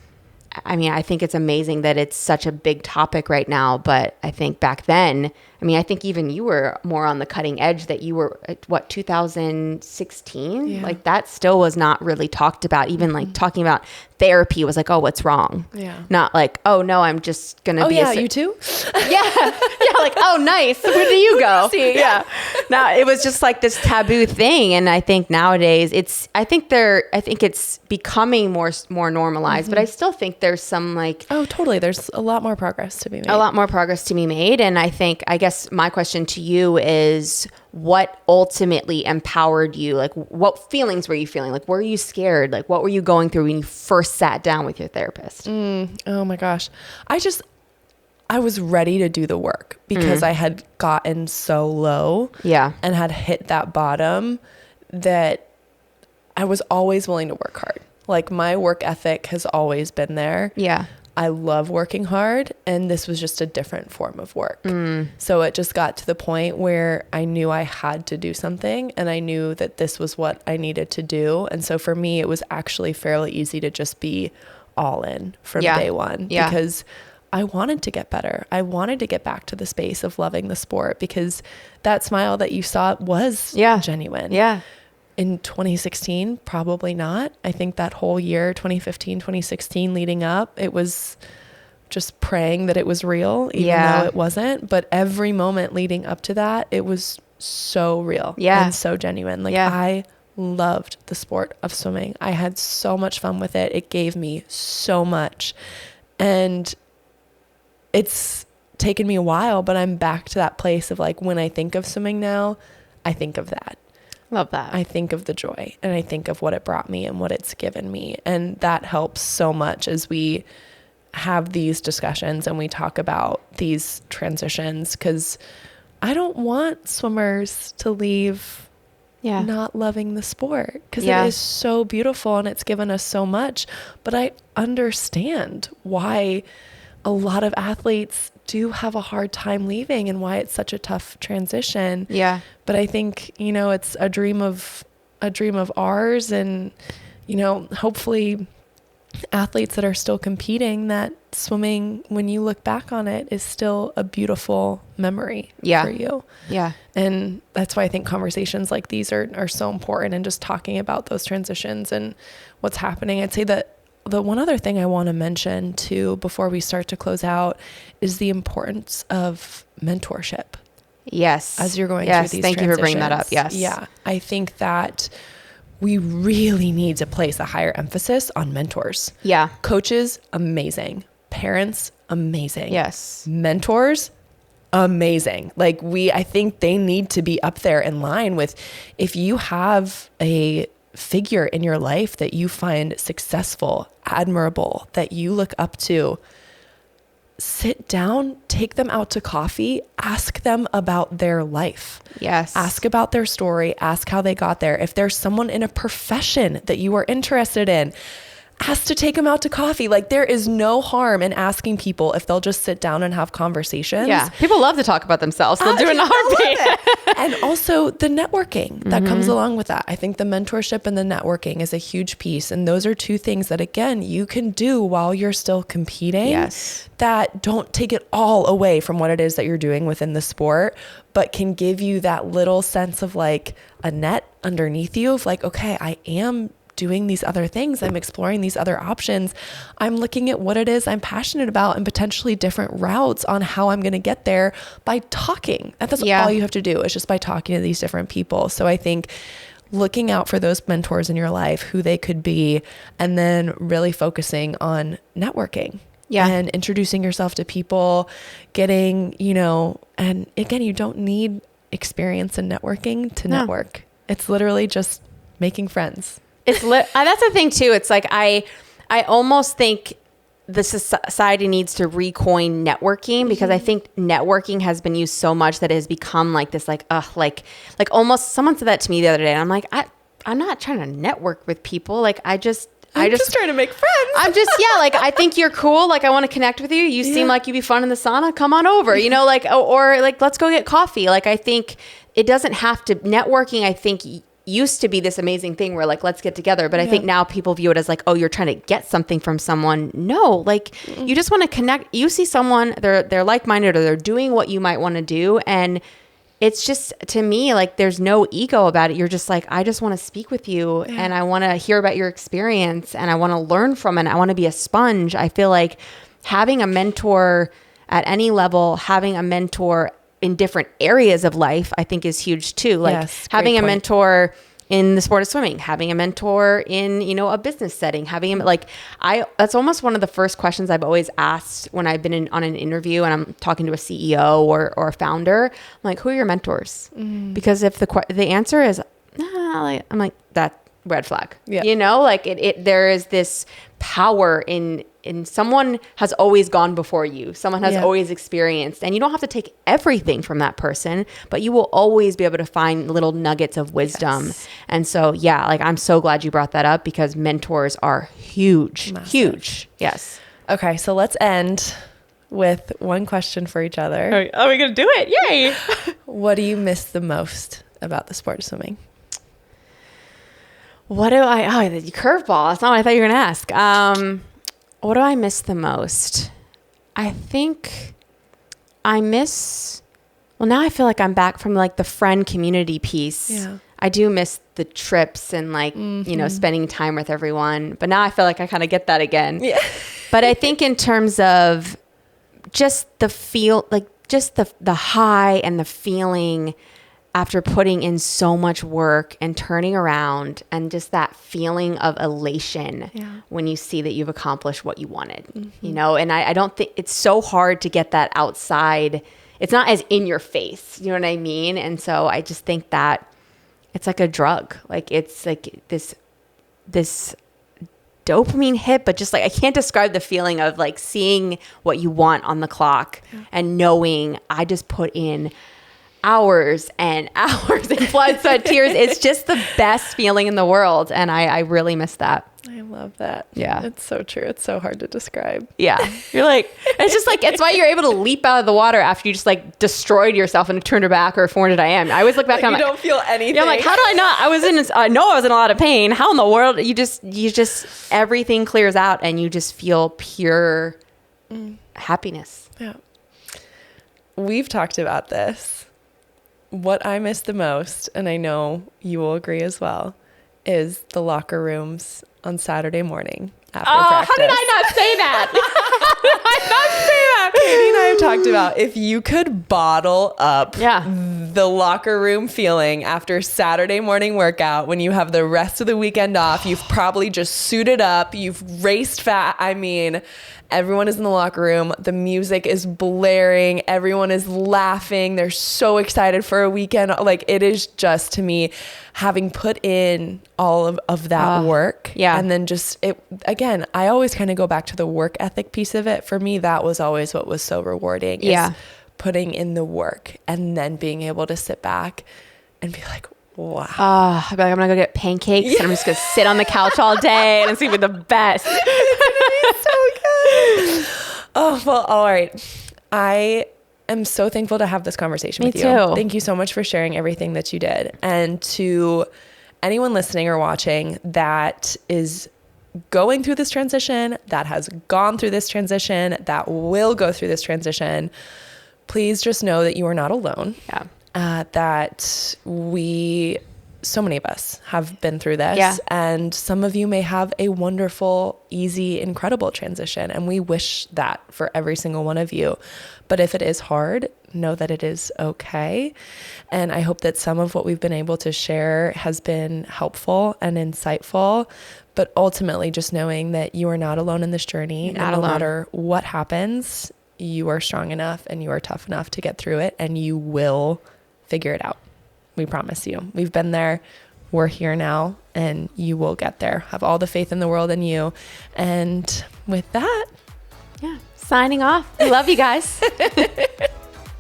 I mean, I think it's amazing that it's such a big topic right now, but I think back then, I mean, I think even you were more on the cutting edge, that you were at, what, 2016? Yeah. Like that still was not really talked about. Even like talking about therapy was like, oh, what's wrong? Yeah. Not like, oh no, I'm just going to be you too? yeah. Yeah. Like, oh, nice. Where do you go? Yeah. No, it was just like this taboo thing. And I think nowadays I think it's becoming more normalized, but I still think there's some like, Oh, totally. There's a lot more progress to be made. a lot more progress to be made. And I guess my question to you is, what ultimately empowered you? Like, what feelings were you feeling? Like, were you scared? Like, what were you going through when you first sat down with your therapist? Oh my gosh. I was ready to do the work because I had gotten so low and had hit that bottom that I was always willing to work hard. Like, my work ethic has always been there. Yeah. I love working hard, and this was just a different form of work. So it just got to the point where I knew I had to do something, and I knew that this was what I needed to do. And so for me, it was actually fairly easy to just be all in from day one because I wanted to get better. I wanted to get back to the space of loving the sport, because that smile that you saw was genuine. Yeah. In 2016, probably not. I think that whole year, 2015, 2016 leading up, it was just praying that it was real, even though it wasn't. But every moment leading up to that, it was so real and so genuine. Like, I loved the sport of swimming. I had so much fun with it. It gave me so much. And it's taken me a while, but I'm back to that place of like, when I think of swimming now, I think of that. Love that. I think of the joy, and I think of what it brought me and what it's given me. And that helps so much as we have these discussions and we talk about these transitions, because I don't want swimmers to leave not loving the sport, because it is so beautiful and it's given us so much. But I understand why a lot of athletes do have a hard time leaving and why it's such a tough transition. Yeah. But I think, it's a dream of ours, and, hopefully athletes that are still competing, that swimming, when you look back on it, is still a beautiful memory for you. Yeah. And that's why I think conversations like these are so important, and just talking about those transitions and what's happening. I'd say that the one other thing I want to mention too, before we start to close out, is the importance of mentorship. Yes. As you're going through these Thank you for bringing that up. Yes. Yeah. I think that we really need to place a higher emphasis on mentors. Yeah. Coaches, amazing. Parents, amazing. Yes. Mentors, amazing. Like, I think they need to be up there in line with, if you have a figure in your life that you find successful, admirable, that you look up to, sit down, take them out to coffee, ask them about their life. Yes. Ask about their story, ask how they got there. If there's someone in a profession that you are interested in, ask to take them out to coffee. Like, there is no harm in asking people if they'll just sit down and have conversations. Yeah. People love to talk about themselves. They'll do it in a heartbeat. And also the networking that comes along with that. I think the mentorship and the networking is a huge piece. And those are two things that, again, you can do while you're still competing. Yes. That don't take it all away from what it is that you're doing within the sport, but can give you that little sense of like a net underneath you of like, okay, I am doing these other things. I'm exploring these other options. I'm looking at what it is I'm passionate about and potentially different routes on how I'm going to get there by talking. That's all you have to do, is just by talking to these different people. So I think looking out for those mentors in your life, who they could be, and then really focusing on networking. Yeah. And introducing yourself to people, getting, and again, you don't need experience in networking to network. It's literally just making friends. That's the thing too. It's like, I almost think the society needs to recoin networking, because I think networking has been used so much that it has become like this, like almost, someone said that to me the other day, and I'm like, I'm not trying to network with people. Like, I'm just trying to make friends. I'm just, like, I think you're cool. Like, I want to connect with you. You seem like you'd be fun in the sauna. Come on over, like, or like, let's go get coffee. Like, I think it doesn't have to, networking, I think used to be this amazing thing where like, let's get together. But I think now people view it as like, oh, you're trying to get something from someone. No, like you just want to connect. You see someone, they're like-minded or they're doing what you might want to do. And it's just, to me, like there's no ego about it. You're just like, I just want to speak with you and I want to hear about your experience and I want to learn from it. I want to be a sponge. I feel like having a mentor at any level, having a mentor in different areas of life, I think is huge too. Like having a mentor in the sport of swimming, having a mentor in, a business setting, having him that's almost one of the first questions I've always asked when I've been on an interview and I'm talking to a CEO or a founder. I'm like, who are your mentors? Because if the answer is, I'm like, that red flag, there is this power in someone has always gone before you. Someone has always experienced, and you don't have to take everything from that person, but you will always be able to find little nuggets of wisdom. And so, I'm so glad you brought that up because mentors are huge, huge. Yes. Okay. So let's end with one question for each other. Are we going to do it? Yay. What do you miss the most about the sport of swimming? The curveball. That's not what I thought you were going to ask. What do I miss the most? I think I miss, now I feel like I'm back from like the friend community piece. Yeah. I do miss the trips and spending time with everyone. But now I feel like I kind of get that again. Yeah. But I think in terms of just the feel, like just the high and the feeling after putting in so much work and turning around and just that feeling of elation when you see that you've accomplished what you wanted, and I don't think it's so hard to get that outside. It's not as in your face, you know what I mean? And so I just think that it's like a drug. Like it's like this dopamine hit, but just like, I can't describe the feeling of like seeing what you want on the clock and knowing I just put in hours and hours and blood, sweat, tears. It's just the best feeling in the world. And I really miss that. I love that. Yeah. It's so true. It's so hard to describe. Yeah. You're like, it's just like, it's why you're able to leap out of the water after you just like destroyed yourself and turned your back or 400 IM. I always look back and you don't feel anything. Yeah, I'm like, how do I not? I know I was in a lot of pain. How in the world? You just, everything clears out and you just feel pure happiness. Yeah. We've talked about this. What I miss the most, and I know you will agree as well, is the locker rooms on Saturday morning after practice. How did I not say that? Katie and I have talked about if you could bottle up the locker room feeling after Saturday morning workout when you have the rest of the weekend off, you've probably just suited up, you've raced fat. I mean, everyone is in the locker room. The music is blaring. Everyone is laughing. They're so excited for a weekend. Like it is just, to me, having put in all of that work. Yeah. And then just again, I always kind of go back to the work ethic piece of it. For me, that was always what was so rewarding. Yeah. Is putting in the work and then being able to sit back and be like, wow. I'm like, I'm going to go get pancakes and I'm just going to sit on the couch all day and it's going to be the best. It's so good. Oh, well, all right. I am so thankful to have this conversation with you. Me too. Thank you so much for sharing everything that you did. And to anyone listening or watching that is going through this transition, that has gone through this transition, that will go through this transition, please just know that you are not alone. Yeah. That so many of us have been through this, and some of you may have a wonderful, easy, incredible transition, and we wish that for every single one of you. But if it is hard, know that it is okay. And I hope that some of what we've been able to share has been helpful and insightful, but ultimately just knowing that you are not alone in this journey. And no matter what happens, you are strong enough and you are tough enough to get through it, and you will figure it out. We promise you. We've been there. We're here now, and you will get there. Have all the faith in the world in you. And with that, signing off. We love you guys.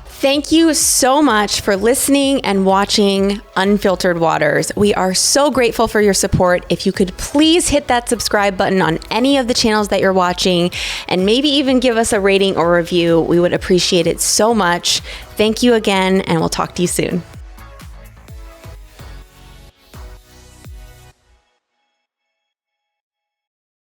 Thank you so much for listening and watching Unfiltered Waters. We are so grateful for your support. If you could please hit that subscribe button on any of the channels that you're watching, and maybe even give us a rating or review, we would appreciate it so much. Thank you again, and we'll talk to you soon.